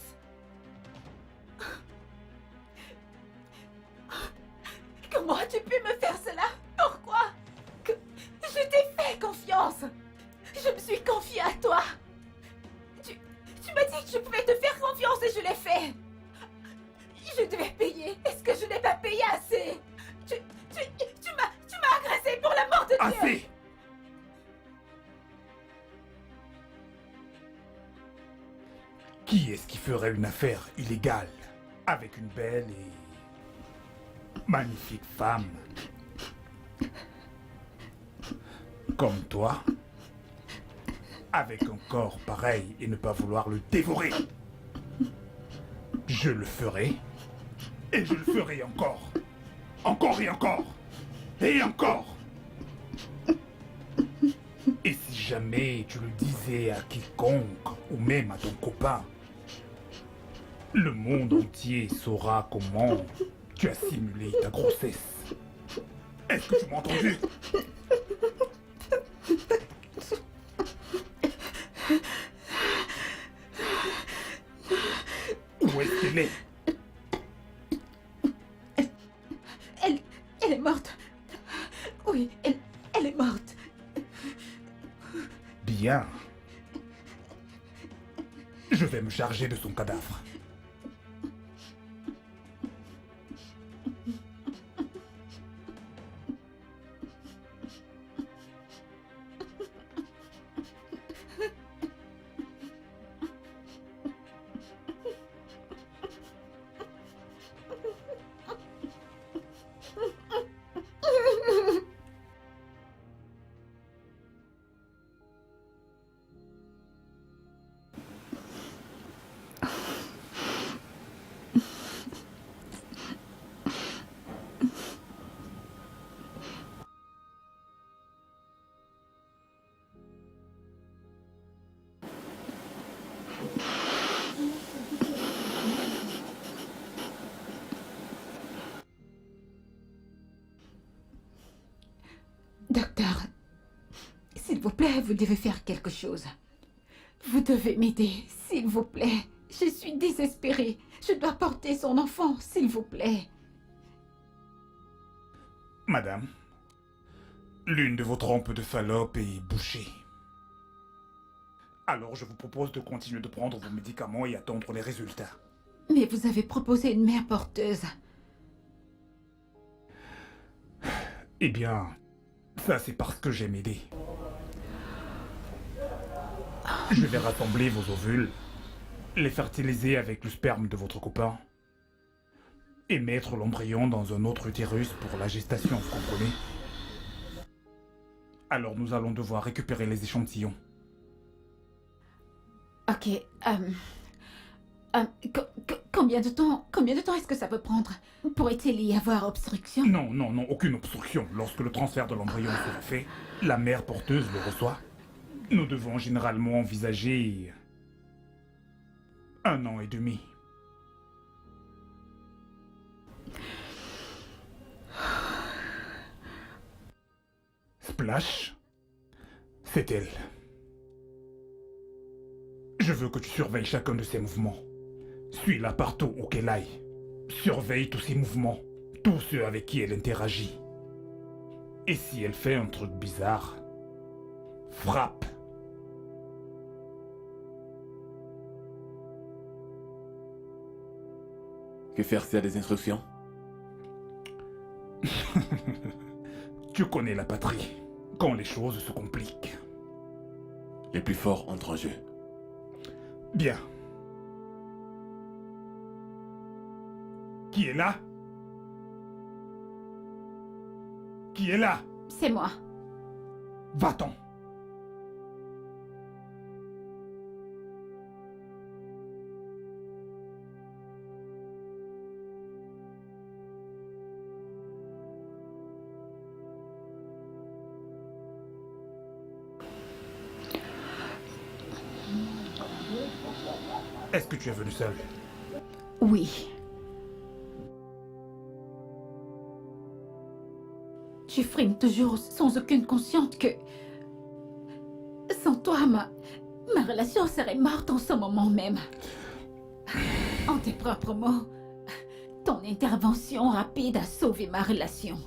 Comment as-tu pu me faire cela? Pourquoi? Je t'ai fait confiance. Je me suis confiée à toi. Tu m'as dit que je pouvais te faire confiance et je l'ai fait. Je devais payer. Est-ce que je n'ai pas payé assez? Tu m'as agressé pour la mort de Dieu. Assez! Qui est-ce qui ferait une affaire illégale avec une belle et magnifique femme comme toi, avec un corps pareil et ne pas vouloir le dévorer? Je le ferai, et je le ferai encore. Encore et encore. Et encore. Et si jamais tu le disais à quiconque, ou même à ton copain, le monde entier saura comment tu as simulé ta grossesse. Est-ce que tu m'as entendu? Dis-les. Elle est morte. Oui, elle est morte. Bien. Je vais me charger de son cadavre. Docteur, s'il vous plaît, vous devez faire quelque chose. Vous devez m'aider, s'il vous plaît. Je suis désespérée. Je dois porter son enfant, s'il vous plaît. Madame, l'une de vos trompes de Fallope est bouchée. Alors je vous propose de continuer de prendre vos médicaments et attendre les résultats. Mais vous avez proposé une mère porteuse. Eh bien, ça c'est parce que j'aime aider. Je vais rassembler vos ovules, les fertiliser avec le sperme de votre copain et mettre l'embryon dans un autre utérus pour la gestation, vous comprenez? Alors nous allons devoir récupérer les échantillons. Ok, combien de temps est-ce que ça peut prendre? Pourrait-il y avoir obstruction? Non, non, non, aucune obstruction. Lorsque le transfert de l'embryon sera fait, la mère porteuse le reçoit. Nous devons généralement envisager 1 an et demi. Splash, c'est elle. Je veux que tu surveilles chacun de ses mouvements. Suis-la partout où qu'elle aille. Surveille tous ses mouvements, tous ceux avec qui elle interagit. Et si elle fait un truc bizarre, frappe. Que faire s'il y a des instructions? Tu connais la patrie, quand les choses se compliquent. Les plus forts entrent en jeu. Bien. Qui est là? Qui est là? C'est moi. Va-t'en. Est-ce que tu es venu seul? Oui. Je frime toujours sans aucune conscience que... Sans toi, ma relation serait morte en ce moment même. En tes propres mots, ton intervention rapide a sauvé ma relation.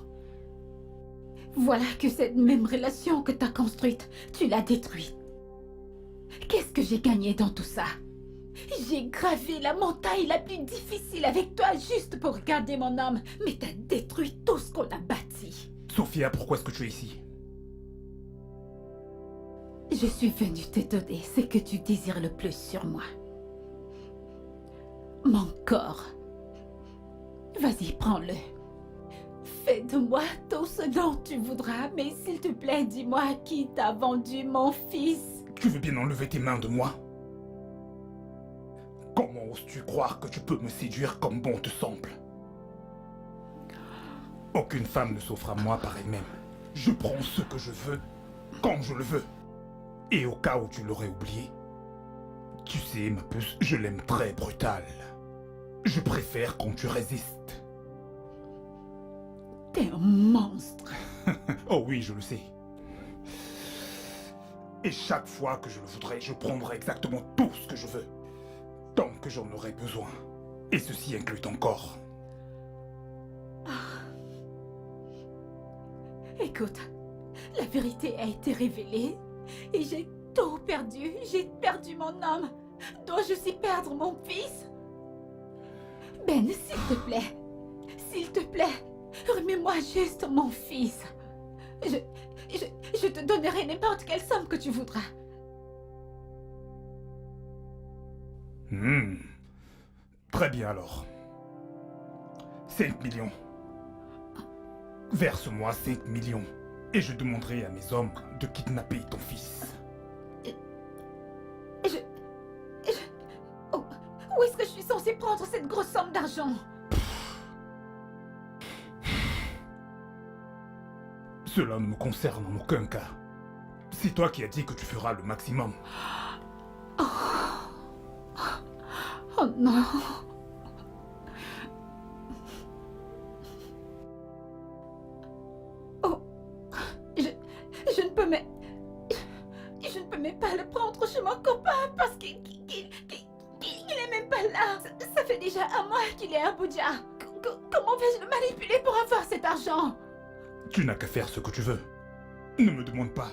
Voilà que cette même relation que t'as construite, tu l'as détruite. Qu'est-ce que j'ai gagné dans tout ça? J'ai gravé la montagne la plus difficile avec toi juste pour garder mon âme, mais t'as détruit tout ce qu'on a bâti. Sophia, pourquoi est-ce que tu es ici? Je suis venue te donner ce que tu désires le plus sur moi. Mon corps. Vas-y, prends-le. Fais de moi tout ce dont tu voudras, mais s'il te plaît, dis-moi à qui t'as vendu mon fils. Tu veux bien enlever tes mains de moi? Comment oses-tu croire que tu peux me séduire comme bon te semble? Aucune femme ne s'offre à moi par elle-même. Je prends ce que je veux, quand je le veux. Et au cas où tu l'aurais oublié, tu sais, ma puce, je l'aime très brutale. Je préfère quand tu résistes. T'es un monstre. Oh oui, je le sais. Et chaque fois que je le voudrais, je prendrai exactement tout ce que je veux. Tant que j'en aurai besoin. Et ceci inclut ton corps. Écoute, la vérité a été révélée et j'ai tout perdu. J'ai perdu mon homme. Dois-je aussi perdre mon fils? Ben, s'il te plaît, remets-moi juste mon fils. Je te donnerai n'importe quelle somme que tu voudras. Très bien alors. 5 millions. Verse-moi 5 millions et je demanderai à mes hommes de kidnapper ton fils. Où est-ce que je suis censée prendre cette grosse somme d'argent? Cela ne me concerne en aucun cas. C'est toi qui as dit que tu feras le maximum. Oh non. Oh, je ne peux même... Je ne peux même pas le prendre chez mon copain parce qu'il est même pas là. Ça fait déjà un mois qu'il est à Abuja. Comment vais-je le manipuler pour avoir cet argent? Tu n'as qu'à faire ce que tu veux. Ne me demande pas.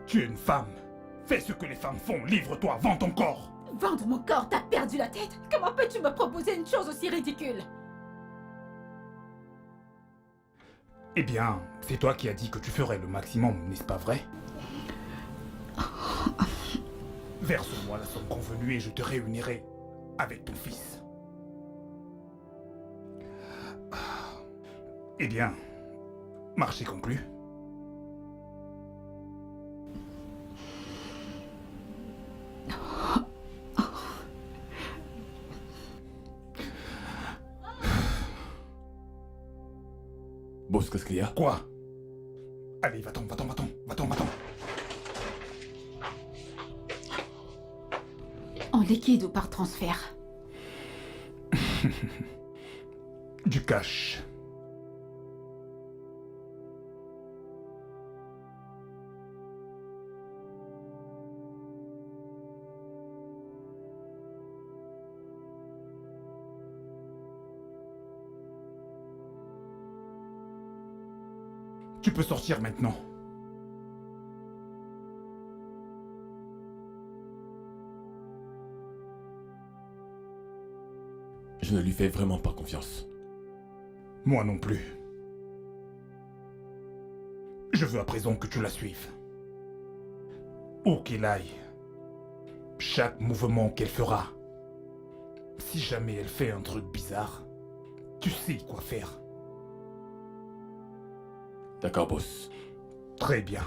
Tu es une femme. Fais ce que les femmes font. Livre-toi, vends ton corps. Vendre mon corps, t'as perdu la tête? Comment peux-tu me proposer une chose aussi ridicule? Eh bien, c'est toi qui as dit que tu ferais le maximum, n'est-ce pas vrai? Verse-moi la somme convenue et je te réunirai avec ton fils. Eh bien, marché conclu. Boss, qu'est-ce qu'il y a? Quoi? Allez, va-t'en, va-t'en, va-t'en, va-t'en, va-t'en. En liquide ou par transfert? Du cash. Tu peux sortir maintenant. Je ne lui fais vraiment pas confiance. Moi non plus. Je veux à présent que tu la suives. Où qu'elle aille, chaque mouvement qu'elle fera, si jamais elle fait un truc bizarre, tu sais quoi faire. D'accord, boss. Très bien.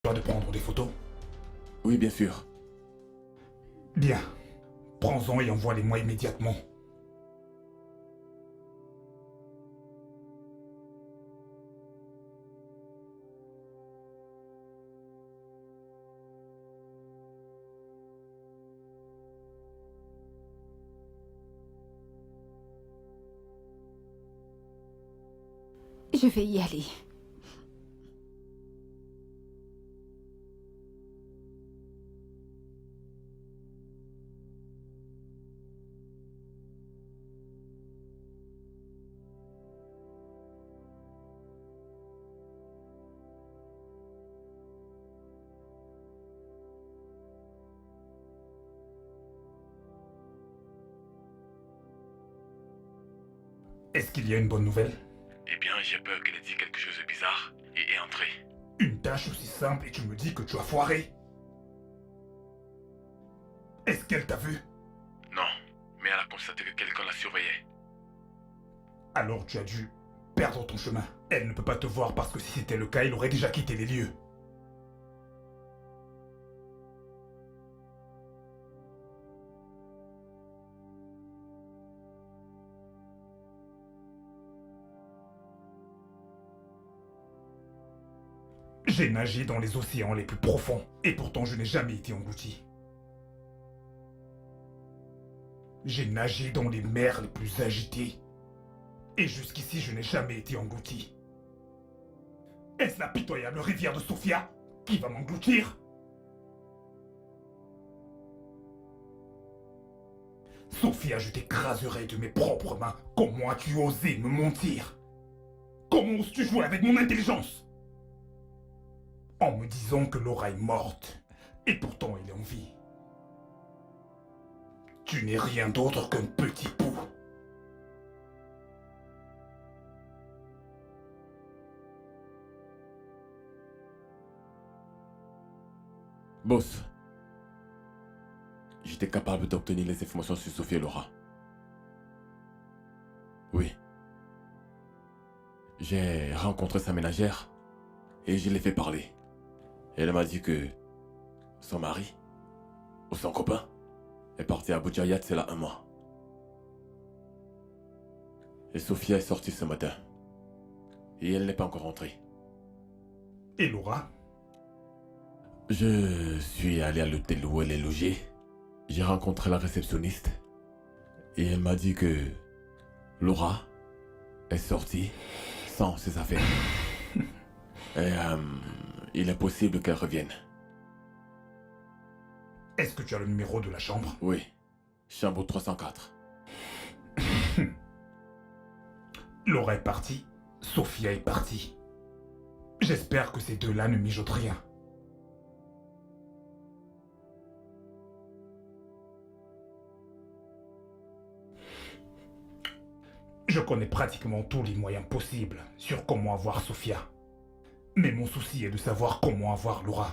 Toi de prendre des photos? Oui, bien sûr. Bien. Prends-en et envoie-les-moi immédiatement. Je vais y aller. Est-ce qu'il y a une bonne nouvelle? Eh bien, j'ai peur qu'elle ait dit quelque chose de bizarre et est entrée. Une tâche aussi simple et tu me dis que tu as foiré? Est-ce qu'elle t'a vu? Non, mais elle a constaté que quelqu'un la surveillait. Alors tu as dû perdre ton chemin. Elle ne peut pas te voir parce que si c'était le cas, il aurait déjà quitté les lieux. J'ai nagé dans les océans les plus profonds, et pourtant je n'ai jamais été englouti. J'ai nagé dans les mers les plus agitées, et jusqu'ici je n'ai jamais été englouti. Est-ce la pitoyable rivière de Sofia qui va m'engloutir? Sofia, je t'écraserai de mes propres mains. Comment as-tu osé me mentir? Comment oses-tu jouer avec mon intelligence? En me disant que Laura est morte, et pourtant elle est en vie. Tu n'es rien d'autre qu'un petit pou. Boss, j'étais capable d'obtenir les informations sur Sophie et Laura. Oui. J'ai rencontré sa ménagère et je l'ai fait parler. Elle m'a dit que son mari, ou son copain, est parti à Boudjayat, c'est là 1 mois. Et Sophia est sortie ce matin. Et elle n'est pas encore rentrée. Et Laura? Je suis allé à l'hôtel où elle est logée. J'ai rencontré la réceptionniste. Et elle m'a dit que Laura est sortie sans ses affaires. Et il est possible qu'elle revienne. Est-ce que tu as le numéro de la chambre? Oui, chambre 304. Laura est partie, Sophia est partie. J'espère que ces deux-là ne mijotent rien. Je connais pratiquement tous les moyens possibles sur comment avoir Sophia. Mais mon souci est de savoir comment avoir Laura.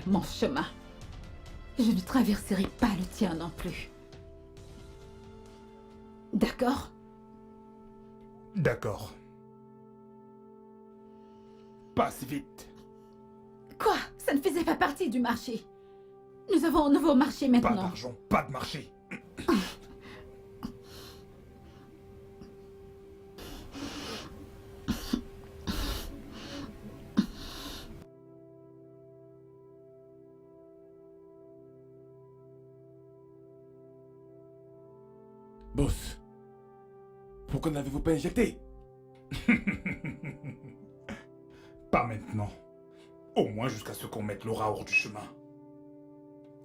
mon chemin. Je ne traverserai pas le tien non plus. D'accord? D'accord. Passe vite. Quoi? Ça ne faisait pas partie du marché. Nous avons un nouveau marché Pas maintenant. d'argent, pas de marché. Boss, pourquoi n'avez-vous pas injecté? Pas maintenant. Au moins jusqu'à ce qu'on mette Laura hors du chemin.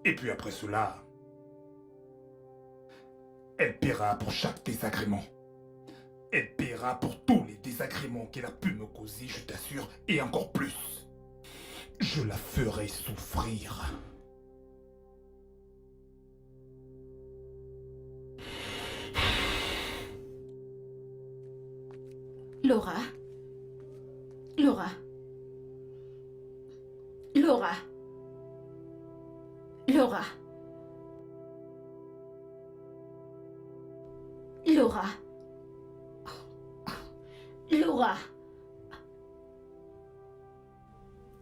Et puis après cela, elle paiera pour chaque désagrément. Elle paiera pour tous les désagréments qu'elle a pu me causer, je t'assure, et encore plus. Je la ferai souffrir. Laura. Laura. Laura. Laura. Laura. Laura.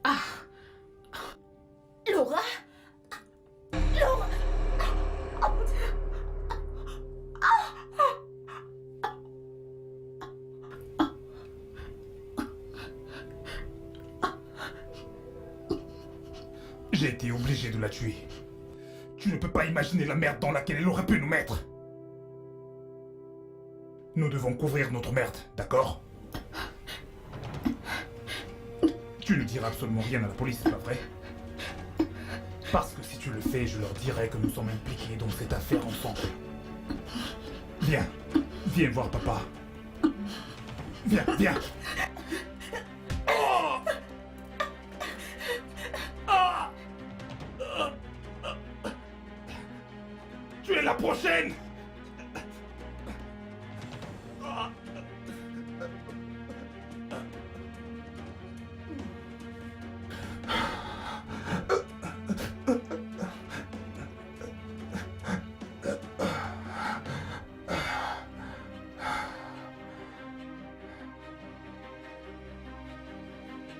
Ah. Laura. Laura. Oh mon Dieu. J'ai été obligé de la tuer. Tu ne peux pas imaginer la merde dans laquelle elle aurait pu nous mettre. Nous devons couvrir notre merde, d'accord? Tu ne diras absolument rien à la police, c'est pas vrai? Parce que si tu le fais, je leur dirai que nous sommes impliqués dans cette affaire ensemble. Viens, viens voir papa. Viens, viens. Tu es la prochaine!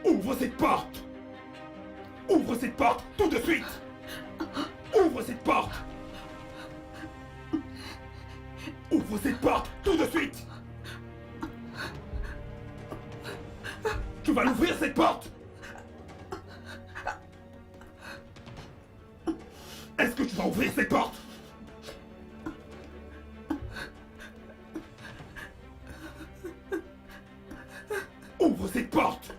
Ouvre cette porte! Ouvre cette porte tout de suite! Ouvre cette porte! Ouvre cette porte tout de suite! Tu vas l'ouvrir cette porte! Est-ce que tu vas ouvrir cette porte? Ouvre cette porte!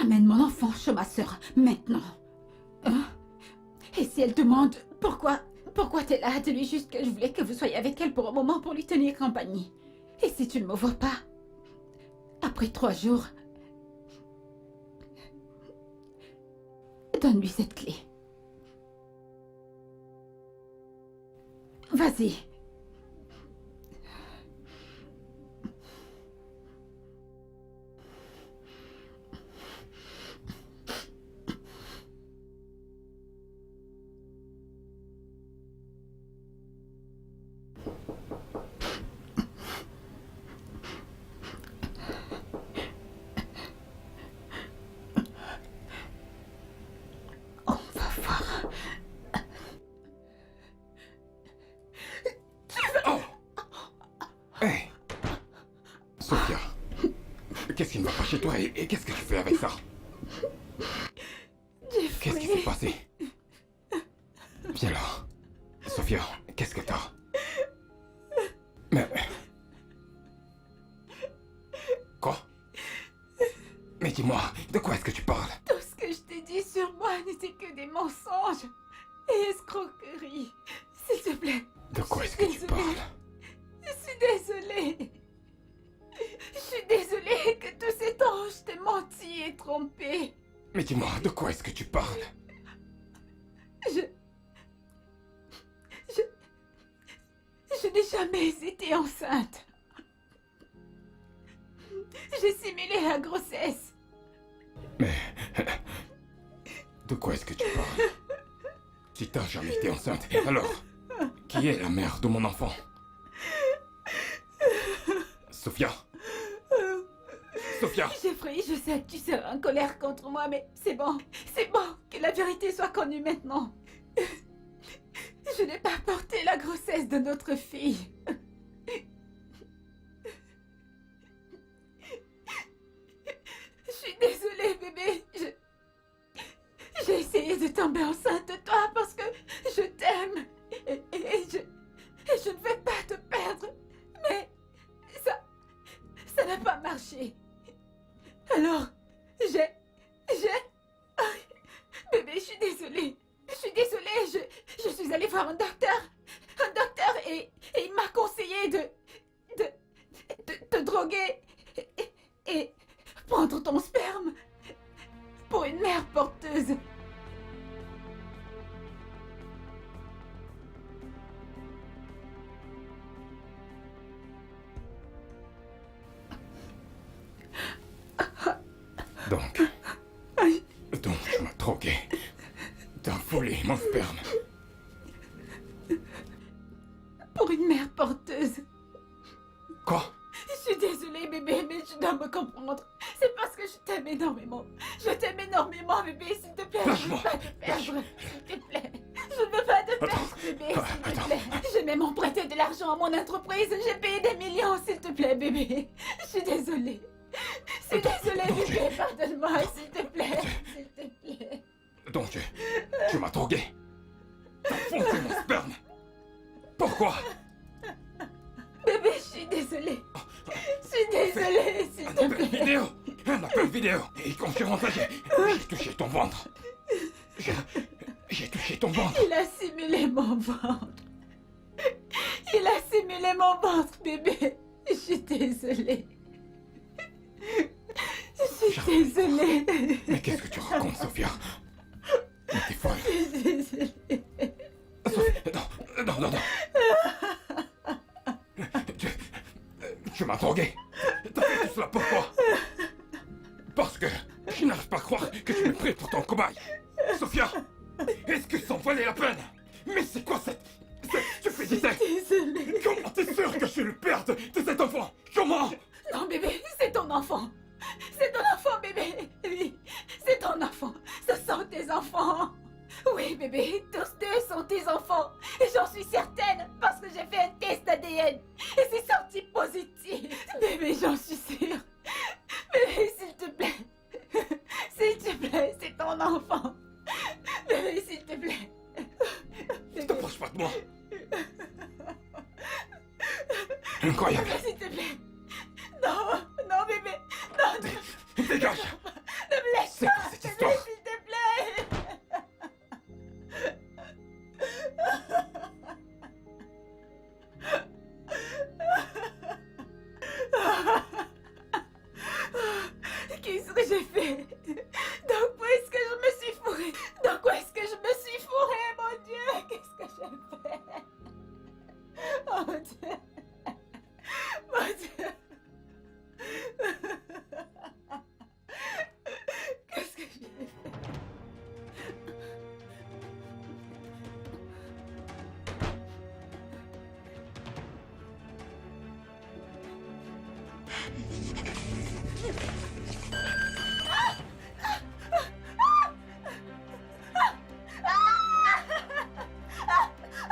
Ramène mon enfant chez ma sœur, maintenant. Hein? Et si elle demande pourquoi t'es là, dis-lui juste que je voulais que vous soyez avec elle pour un moment pour lui tenir compagnie. Et si tu ne me vois pas, après 3 jours, donne-lui cette clé. Vas-y. On va voir. Hey Sophia, qu'est-ce qui ne va pas chez toi et qu'est-ce que tu fais avec ça? Qu'est-ce qui s'est passé? Viens là. Sophia, qu'est-ce que t'as? Mais... Quoi? Mais dis-moi, de quoi est-ce que tu parles? Tout ce que je t'ai dit sur moi n'était que des mensonges et escroqueries. S'il te plaît. De quoi est-ce que tu parles? Je suis désolée. Je suis désolée que tous ces temps je t'ai menti et trompé. Mais dis-moi, de quoi est-ce que tu parles? Je n'ai jamais été enceinte. J'ai simulé la grossesse. Mais... De quoi est-ce que tu parles? Si t'as jamais été enceinte, alors... Qui est la mère de mon enfant? Sophia? Sophia? Jeffrey, je sais que tu seras en colère contre moi, mais c'est bon, que la vérité soit connue maintenant. Je n'ai pas porté la grossesse de notre fille. Je suis désolée, bébé. J'ai essayé de tomber enceinte de toi parce que je t'aime. Et je ne veux pas te perdre. Mais ça n'a pas marché. Alors, bébé, je suis désolée. Je suis allée voir un docteur et il m'a conseillé de te droguer et prendre ton sperme pour une mère porteuse. Donc tu m'as drogué. T'as volé mon sperme. Pour une mère porteuse. Quoi? Je suis désolée, bébé, mais tu dois me comprendre. C'est parce que je t'aime énormément. Je t'aime énormément, bébé, s'il te plaît. Je ne veux pas te perdre, s'il te plaît. Je ne veux pas te perdre, bébé, s'il te plaît. J'ai même emprunté de l'argent à mon entreprise. J'ai payé des millions, s'il te plaît, bébé. Je suis désolée. Je suis désolée, bébé, pardonne-moi, s'il te plaît. S'il te plaît. Donc tu m'as drogué. T'as foncé mon sperme. Pourquoi? Bébé, je suis désolée. Je suis désolée, s'il te plaît. Un appel vidéo. Et quand je suis rentré, j'ai touché ton ventre. J'ai touché ton ventre. Il a simulé mon ventre. Il a simulé mon ventre, bébé. Je suis désolée. Je suis désolée. Mais qu'est-ce que tu racontes, Sophia? Mais t'es folle. Je suis désolée. Non. Tu m'as drogué. T'as fait tout cela pourquoi? Parce que je n'arrive pas à croire que tu m'es pris pour ton cobaye. Sophia, est-ce que ça en valait la peine? Mais c'est quoi cette stupidité? Désolée. Comment t'es sûr que je suis le père de cet enfant? Comment? Non, bébé, c'est ton enfant. C'est ton enfant, bébé. Oui, c'est ton enfant. Ce sont tes enfants. Oui, bébé, tous deux sont tes enfants. Et j'en suis certaine parce que j'ai fait un test ADN. Et c'est sorti positif. Bébé, j'en suis sûre. Bébé, s'il te plaît. S'il te plaît, c'est ton enfant. Bébé, s'il te plaît. Ne t'approche pas de moi. Incroyable. Bébé, s'il te plaît. Non, bébé. Non. Dégage. Ne me laisse C'est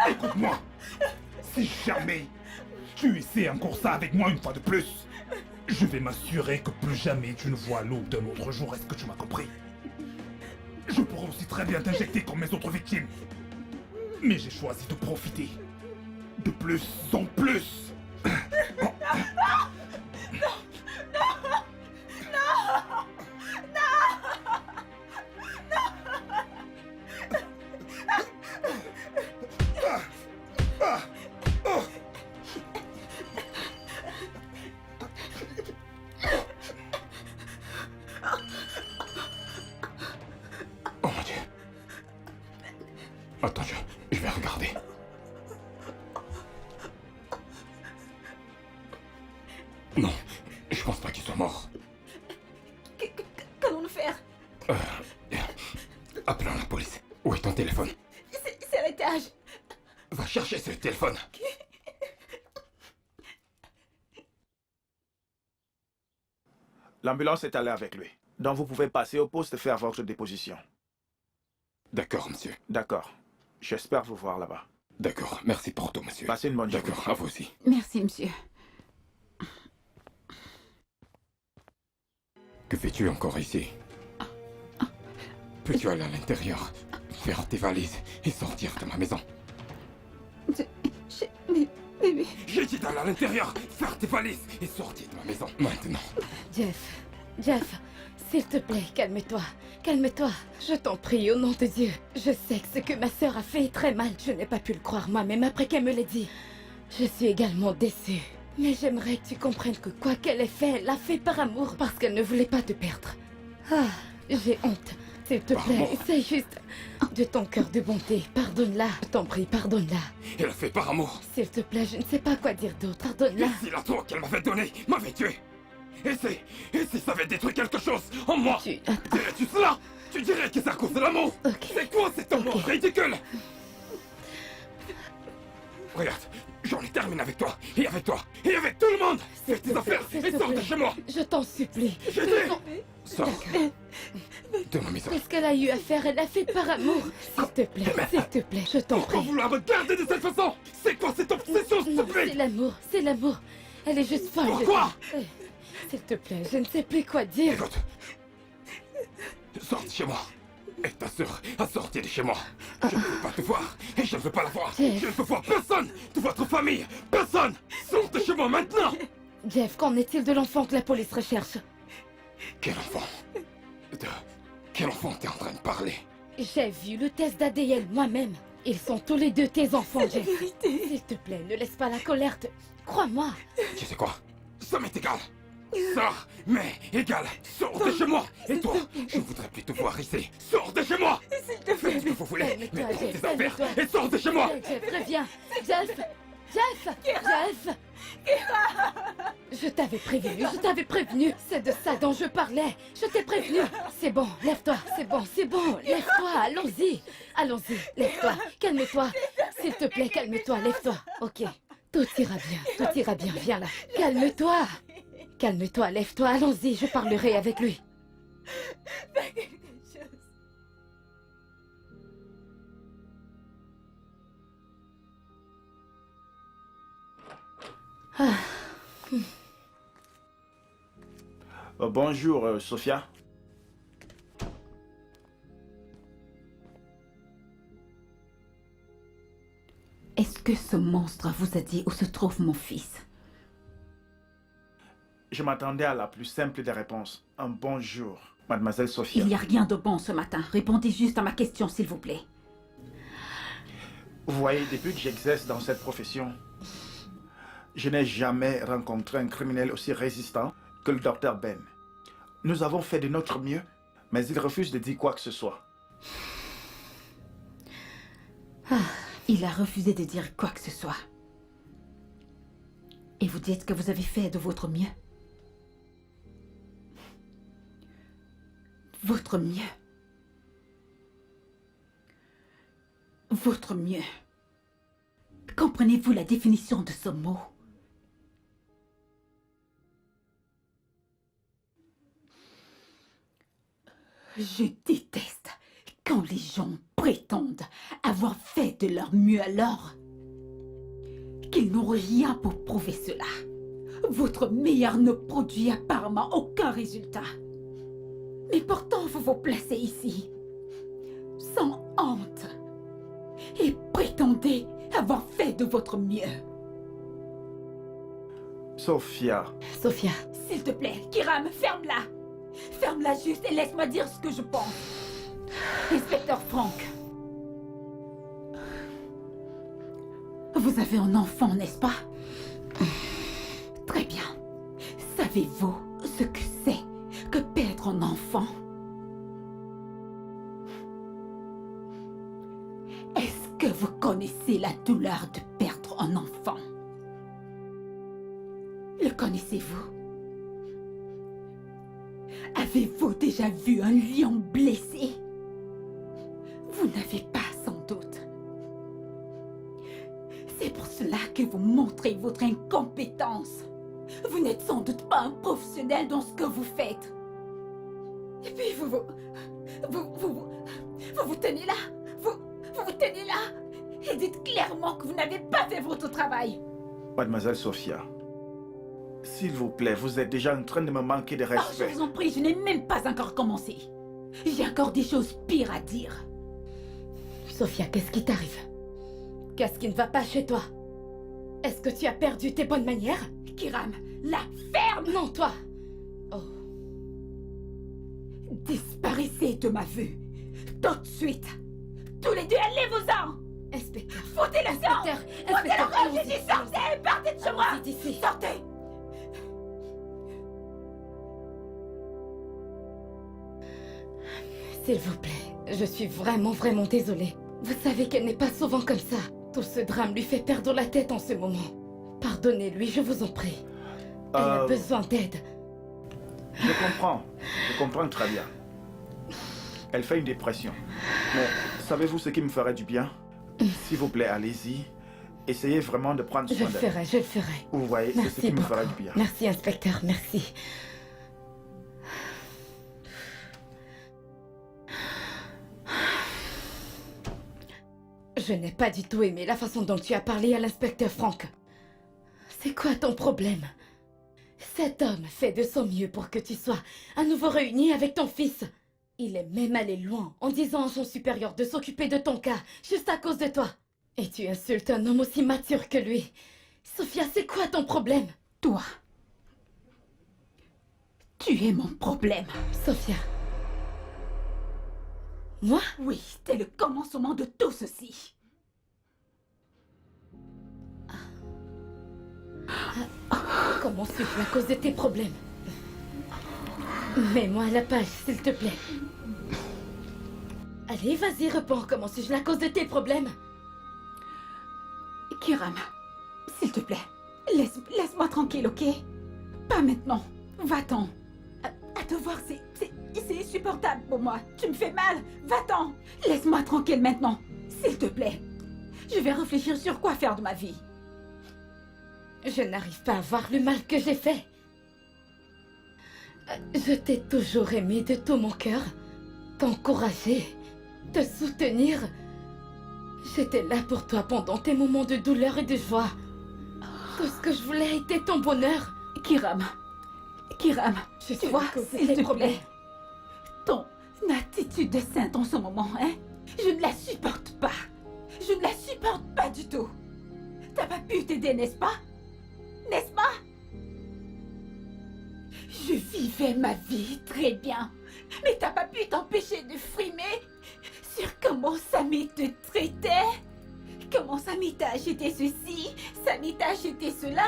Écoute-moi. Si jamais tu essaies encore ça avec moi une fois de plus, je vais m'assurer que plus jamais tu ne vois l'aube d'un autre jour. Est-ce que tu m'as compris? Je pourrais aussi très bien t'injecter comme mes autres victimes. Mais j'ai choisi de profiter. De plus en plus. Oh mon Dieu. Attends, je vais regarder. Non, je pense pas qu'il soit mort. Qu'allons-nous faire? Appelons la police. Où est ton téléphone? C'est à l'étage. Va chercher ce téléphone. L'ambulance est allée avec lui. Donc vous pouvez passer au poste et faire votre déposition. D'accord, monsieur. D'accord. J'espère vous voir là-bas. D'accord, merci pour tout, monsieur. Passez une bonne journée. D'accord, à vous aussi. Merci, monsieur. Que fais-tu encore ici? Peux-tu aller à l'intérieur, faire tes valises et sortir de ma maison? Mais... J'ai dit d'aller à l'intérieur, faire tes valises et sortir de ma maison, maintenant. Jeff, s'il te plaît, calme-toi. Calme-toi. Je t'en prie, au nom de Dieu. Je sais que ce que ma sœur a fait est très mal. Je n'ai pas pu le croire moi-même après qu'elle me l'ait dit. Je suis également déçue. Mais j'aimerais que tu comprennes que quoi qu'elle ait fait, elle l'a fait par amour, parce qu'elle ne voulait pas te perdre. Ah, j'ai honte. S'il te plaît, amour. essaye juste de ton cœur de bonté. Pardonne-la. Je t'en prie, pardonne-la. Elle a fait par amoir. S'il te plaît, je ne sais pas quoi dire d'autre. Pardonne-la. Et si la toi qu'elle m'avait donnée m'avait tué? Et si ça avait détruit quelque chose en moi? Attends. Dirais-tu cela? Tu dirais que c'est à cause de l'amour? Ok. C'est quoi cet amour ridicule? Regarde, j'en ai terminé avec toi, et avec toi, et avec tout le monde. Fais tes affaires et sors de chez moi. Je t'en supplie. Je dis, sors de ma maison. Qu'est-ce qu'elle a eu à faire? Elle l'a fait par amour. S'il te plaît, je t'en Pourquoi prie. vouloir me garder de cette façon? C'est quoi cette obsession Non, c'est stupide? l'amour, c'est l'amour. Elle est juste folle. Pourquoi? S'il te plaît, je ne sais plus quoi dire. Écoute, sors de chez moi. Et ta sœur a sorti de chez moi. Je ne veux pas te voir, et je ne veux pas la voir. Jeff. Je ne veux voir personne de votre famille. Personne. Sors de chez moi maintenant. Jeff, qu'en est-il de l'enfant que la police recherche? Quel enfant? De quel enfant t'es en train de parler? J'ai vu le test d'ADN moi-même. Ils sont tous les deux tes enfants, Jeff. S'il te plaît, ne laisse pas la colère te... Crois-moi. Tu sais quoi? Ça m'est égal. Ça m'est égal. Sors de chez moi. Et toi, je ne voudrais plus te voir ici. Sors de chez moi. Faites ce que vous voulez, mais prends tes affaires et sors de chez moi. Jeff, reviens. Jeff. Je t'avais prévenu. C'est de ça dont je parlais. Je t'ai prévenu. C'est bon, lève-toi. C'est bon. Lève-toi, allons-y. Lève-toi, calme-toi. S'il te plaît, calme-toi, lève-toi. Ok, tout ira bien, viens là. Calme-toi, lève-toi, allons-y, je parlerai avec lui. Bonjour, Sophia. Est-ce que ce monstre vous a dit où se trouve mon fils? Je m'attendais à la plus simple des réponses. Un bonjour, mademoiselle Sophia. Il n'y a rien de bon ce matin. Répondez juste à ma question, s'il vous plaît. Vous voyez, depuis que j'exerce dans cette profession, je n'ai jamais rencontré un criminel aussi résistant que le docteur Ben. Nous avons fait de notre mieux, mais il refuse de dire quoi que ce soit. Il a refusé de dire quoi que ce soit. Et vous dites que vous avez fait de votre mieux? Votre mieux. Votre mieux. Comprenez-vous la définition de ce mot? Je déteste quand les gens prétendent avoir fait de leur leur mieux alors. Qu'ils n'ont rien pour prouver cela. Votre meilleur ne produit apparemment aucun résultat. Mais pourtant, vous vous placez ici, sans honte, et prétendez avoir fait de votre mieux. Sophia, Sophia, S'il te plaît, Kiram, ferme-la. Ferme-la juste et laisse-moi dire ce que je pense. Inspecteur Frank. Vous avez un enfant, n'est-ce pas? Très bien. Savez-vous ce que c'est que perdre un enfant? Est-ce que vous connaissez la douleur de perdre un enfant? Le connaissez-vous? Avez-vous déjà vu un lion blessé? Vous n'avez pas sans doute. C'est pour cela que vous montrez votre incompétence. Vous n'êtes sans doute pas un professionnel dans ce que vous faites. Et puis vous tenez là. Vous tenez là. Et dites clairement que vous n'avez pas fait votre travail. mademoiselle Sophia, s'il vous plaît, vous êtes déjà en train de me manquer de Oh, respect. je vous en prie, je n'ai même pas encore commencé. J'ai encore des choses pires à dire. Sophia, qu'est-ce qui t'arrive? Qu'est-ce qui ne va pas chez toi? Est-ce que tu as perdu tes bonnes manières? Kiram, la ferme! Non, toi! Oh, Disparaissez de ma vue. Tout de suite. Tous les deux, allez-vous-en! inspecteur, Foutez le sang! inspecteur, Foutez inspecteur, le sang! J'ai allons-y, dit sortez! Partez de chez moi! allons-y d'ici. Sortez! S'il vous plaît, je suis vraiment désolée. Vous savez qu'elle n'est pas souvent comme ça. Tout ce drame lui fait perdre la tête en ce moment. Pardonnez-lui, je vous en prie. Elle a besoin d'aide. Je comprends très bien. Elle fait une dépression. Mais savez-vous ce qui me ferait du bien? S'il vous plaît, allez-y. Essayez vraiment de prendre Je soin le d'elle. ferai, je le ferai. Vous voyez, c'est ce Merci qui me beaucoup. ferait du bien. Merci, inspecteur, merci. Je n'ai pas du tout aimé la façon dont tu as parlé à l'inspecteur Frank. C'est quoi ton problème? Cet homme fait de son mieux pour que tu sois à nouveau réuni avec ton fils. Il est même allé loin en disant à son supérieur de s'occuper de ton cas juste à cause de toi. Et tu insultes un homme aussi mature que lui. Sophia, c'est quoi ton problème? Toi. Tu es mon problème. Sophia. Moi? Oui, c'est le commencement de tout ceci. Comment suis-je à cause de tes problèmes? Mets-moi à la page, s'il te plaît. Allez, vas-y, réponds. Comment suis-je à cause de tes problèmes? Kiram, s'il te plaît, laisse-moi tranquille, ok? Pas maintenant. Va-t'en. À te voir, c'est insupportable pour moi. Tu me fais mal. Va-t'en. Laisse-moi tranquille maintenant. S'il te plaît. Je vais réfléchir sur quoi faire de ma vie. Je n'arrive pas à voir le mal que j'ai fait. Je t'ai toujours aimé de tout mon cœur. T'encourager, te soutenir. J'étais là pour toi pendant tes moments de douleur et de joie. Tout ce que je voulais était ton bonheur. Kiram, Je tu vois, s'il te problèmes. plaît. Ton attitude de sainte en ce moment, hein? Je ne la supporte pas. Je ne la supporte pas du tout. T'as pas pu t'aider, n'est-ce pas? N'est-ce pas? Je vivais ma vie très bien. Mais t'as pas pu t'empêcher de frimer sur comment Samy te traitait. Comment Samy t'a acheté ceci, Samy t'a acheté cela.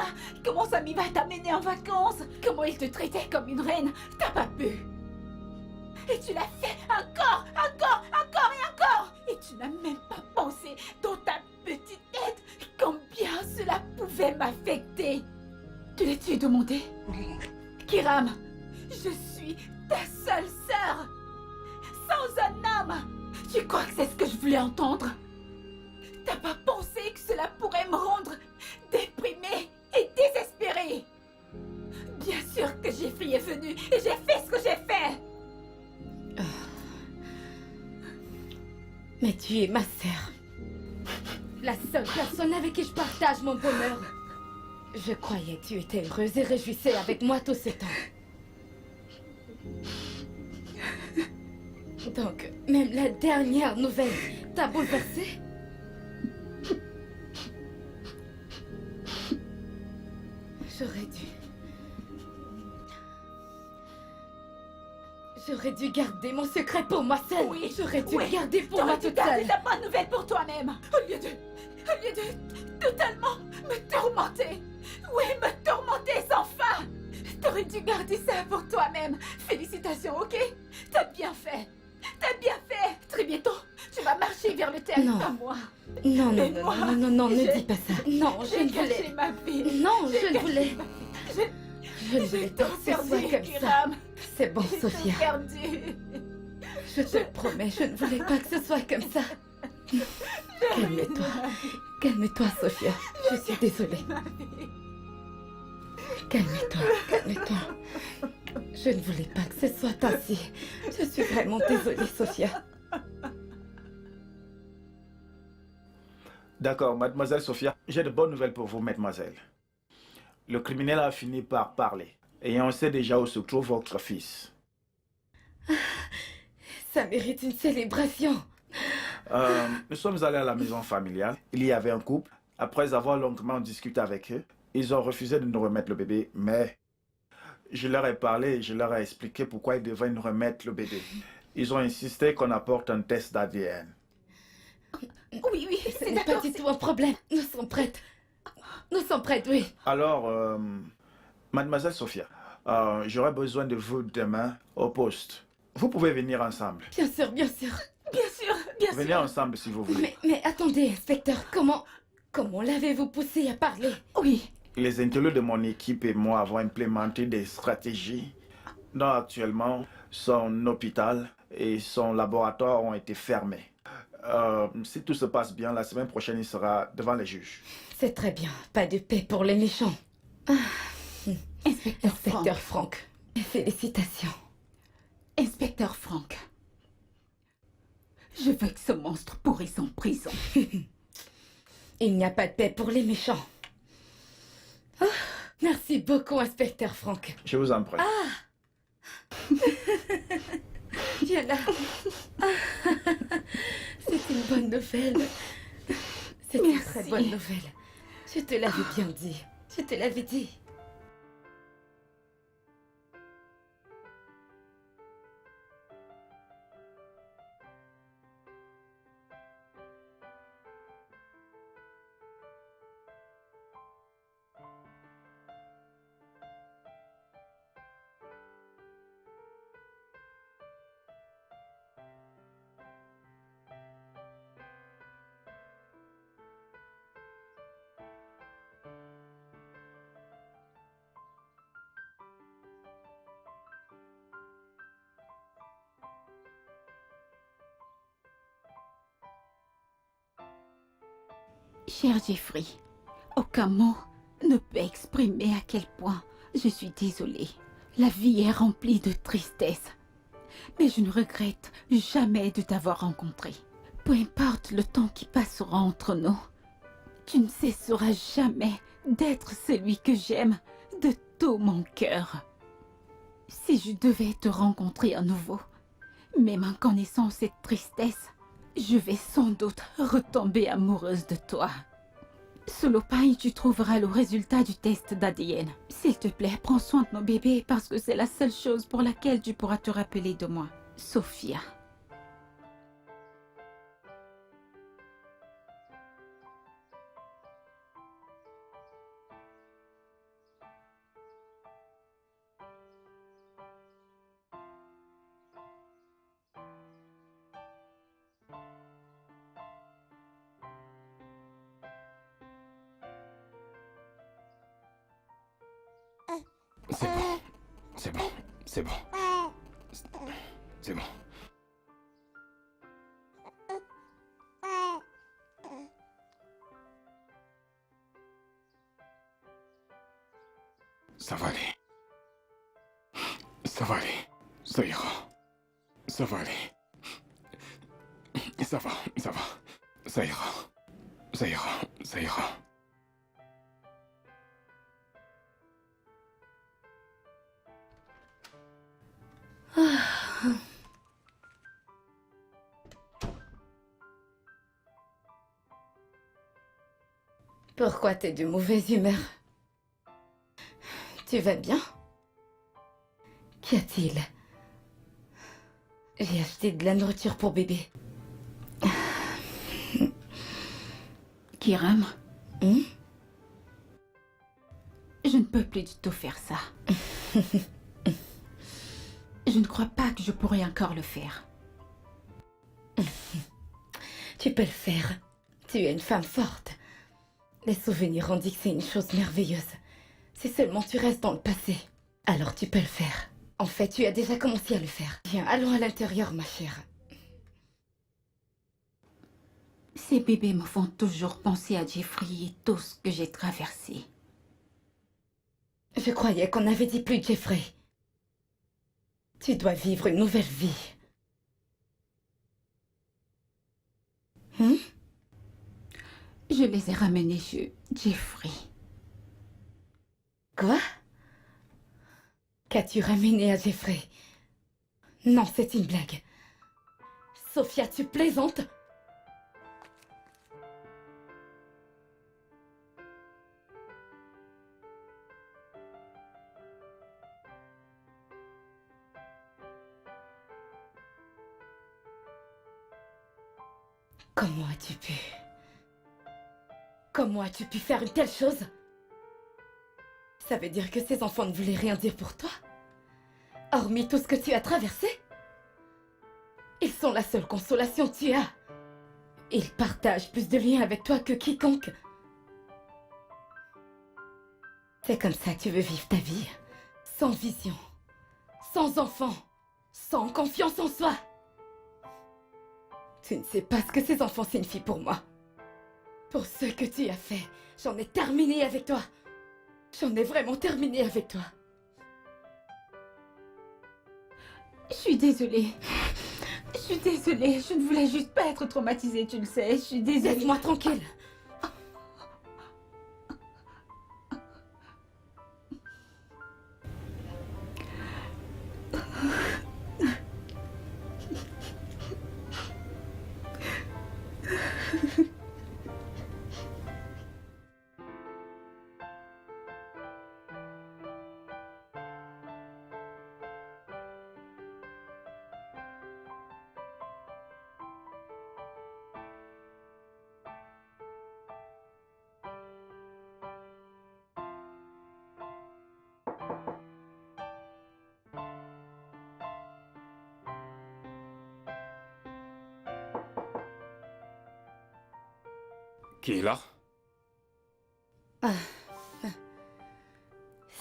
Comment Samy va t'amener en vacances. Comment il te traitait comme une reine. T'as pas pu. Et tu l'as fait encore et encore. Et tu n'as même pas pensé dans ta petite tête combien cela pouvait m'affecter. Te l'as-tu demandé? Kiram, je suis ta seule sœur. Sans un homme. Tu crois que c'est ce que je voulais entendre? T'as pas pensé que cela pourrait me rendre déprimée et désespérée? Bien sûr que j'ai fui et venu et j'ai fait ce que j'ai fait. Mais tu es ma sœur. La seule personne avec qui je partage mon bonheur. Je croyais que tu étais heureuse et réjouissée avec moi tout ce temps. Donc, même la dernière nouvelle t'a bouleversée? J'aurais dû garder mon secret pour moi seule. Oui, j'aurais dû oui. garder pour moi toute T'aurais dû seule. garder ta bonne nouvelle pour toi-même. Au lieu de totalement me tourmenter. Oui, me tourmenter sans fin. T'aurais dû garder ça pour toi-même. Félicitations, ok? T'as bien fait. T'as bien fait. Très bientôt, tu vas marcher vers le terme, Non. pas moi. Non, non, Et non, moi, non, non, non, ne j'ai- dis pas ça. Non, je J'ai ne gâché voulais... ma vie. Non, J'ai je ne gâché voulais... ma vie. Je ne J'ai voulais pas tout que ce soit perdu, comme ça. Kiram. C'est bon, J'ai Sophia. tout perdu. Je te le promets, je ne voulais pas que ce soit comme ça. Calme-toi. Calme-toi, Sophia. Je suis désolée. Calme-toi, calme-toi. Je ne voulais pas que ce soit ainsi. Je suis vraiment désolée, Sophia. D'accord, mademoiselle Sophia, j'ai de bonnes nouvelles pour vous, mademoiselle. Le criminel a fini par parler. Et on sait déjà où se trouve votre fils. Ça mérite une célébration. Nous sommes allés à la maison familiale. Il y avait un couple. Après avoir longuement discuté avec eux, ils ont refusé de nous remettre le bébé, mais je leur ai parlé et je leur ai expliqué pourquoi ils devaient nous remettre le bébé. Ils ont insisté qu'on apporte un test d'ADN. Oui, oui, Ce c'est n'est pas d'accord. du tout un problème. Nous sommes prêtes. Nous sommes prêtes, oui. Alors, mademoiselle Sophia, j'aurai besoin de vous demain au poste. Vous pouvez venir ensemble. Bien sûr, bien sûr. Bien sûr, bien Venez sûr. ensemble si vous voulez. Mais attendez, inspecteur, comment l'avez-vous poussé à parler? Oui, Les intellos de mon équipe et moi avons implémenté des stratégies dont actuellement son hôpital et son laboratoire ont été fermés. Si tout se passe bien, la semaine prochaine, il sera devant les juges. C'est très bien. Pas de paix pour les méchants. inspecteur Frank. Inspecteur Frank. Félicitations. Inspecteur Frank. Je veux que ce monstre pourrisse en prison. Il n'y a pas de paix pour les méchants. Oh, merci beaucoup, inspecteur Frank. Je vous en prie. Viens là. C'est une bonne nouvelle. C'est une très Merci. bonne nouvelle. Je te l'avais bien dit. Je te l'avais dit. Cher Jeffrey, aucun mot ne peut exprimer à quel point je suis désolée. La vie est remplie de tristesse. Mais je ne regrette jamais de t'avoir rencontré. Peu importe le temps qui passera entre nous, tu ne cesseras jamais d'être celui que j'aime de tout mon cœur. Si je devais te rencontrer à nouveau, même en connaissant cette tristesse, je vais sans doute retomber amoureuse de toi. Sous le pain, tu trouveras le résultat du test d'ADN. S'il te plaît, prends soin de nos bébés parce que c'est la seule chose pour laquelle tu pourras te rappeler de moi. Sophia. C'est bon. C'est bon. C'est bon. C'est bon. Ça va aller. Ça va aller. Ça ira. Ça va aller. Ça va. Ça ira. Ça ira, ça ira. Pourquoi t'es de mauvaise humeur? Tu vas bien? Qu'y a-t-il? J'ai acheté de la nourriture pour bébé. Kiram, Hmm? je ne peux plus du tout faire ça. Je ne crois pas que je pourrais encore le faire. Tu peux le faire. Tu es une femme forte. Les souvenirs ont dit que c'est une chose merveilleuse. Si seulement tu restes dans le passé, alors tu peux le faire. En fait, tu as déjà commencé à le faire. Viens, allons à l'intérieur, ma chère. Ces bébés me font toujours penser à Jeffrey et tout ce que j'ai traversé. Je croyais qu'on avait dit plus Jeffrey. Tu dois vivre une nouvelle vie. Je les ai ramenés chez Jeffrey. Quoi? Qu'as-tu ramené à Jeffrey? Non, c'est une blague. Sophia, tu plaisantes? Comment as-tu pu? Comment as-tu pu faire une telle chose? Ça veut dire que ces enfants ne voulaient rien dire pour toi? Hormis tout ce que tu as traversé? Ils sont la seule consolation que tu as. Ils partagent plus de liens avec toi que quiconque. C'est comme ça que tu veux vivre ta vie. Sans vision, sans enfant, sans confiance en soi. Tu ne sais pas ce que ces enfants signifient pour moi. Pour ce que tu as fait, j'en ai terminé avec toi. J'en ai vraiment terminé avec toi. Je suis désolée. Je suis désolée. Je ne voulais juste pas être traumatisée, tu le sais. Je suis désolée. Laisse-moi tranquille. Qui est là?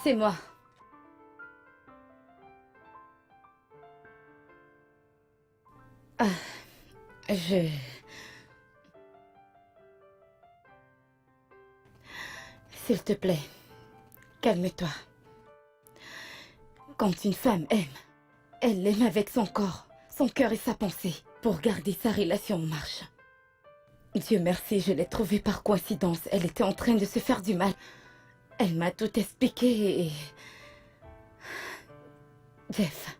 C'est moi. Je... S'il te plaît, calme-toi. Quand une femme aime, elle l'aime avec son corps, son cœur et sa pensée, pour garder sa relation en marche. Dieu merci, je l'ai trouvée par coïncidence. Elle était en train de se faire du mal. Elle m'a tout expliqué et... Jeff,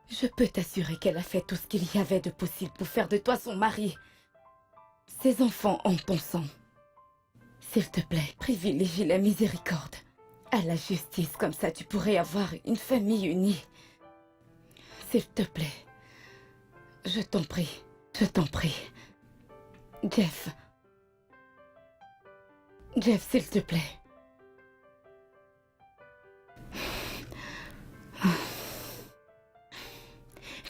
je peux t'assurer qu'elle a fait tout ce qu'il y avait de possible pour faire de toi son mari. Ses enfants ont ton sang. S'il te plaît, privilégie la miséricorde à la justice, comme ça tu pourrais avoir une famille unie. S'il te plaît, je t'en prie, je t'en prie. Jeff. Jeff, s'il te plaît.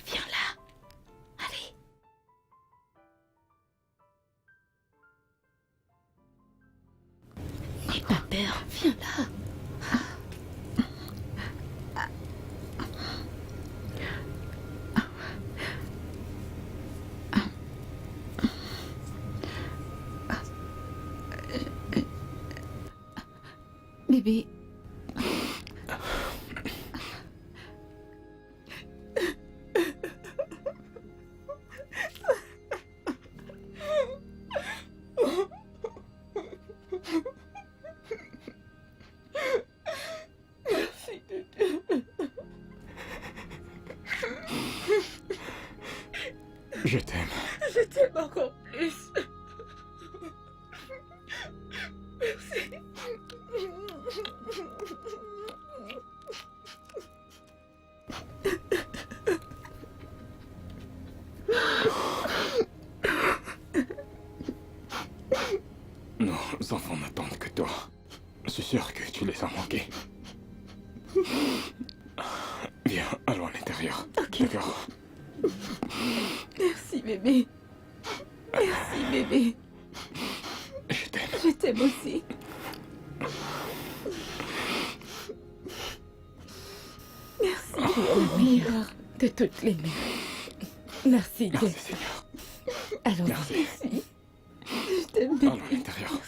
Viens là. Allez. N'aie pas peur. Viens là. Bébé. Je t'aime. Je t'aime encore plus. Nos enfants n'attendent que toi. Je suis sûr que tu les as manqués. Viens, allons à l'intérieur. Ok. D'accord. Merci bébé. Merci bébé. Je t'aime. Je t'aime aussi. Merci. Tu es le meilleur de toutes les mères. Merci Merci Jeff. Seigneur. Allons. Merci. Je t'aime Allons à bébé. l'intérieur.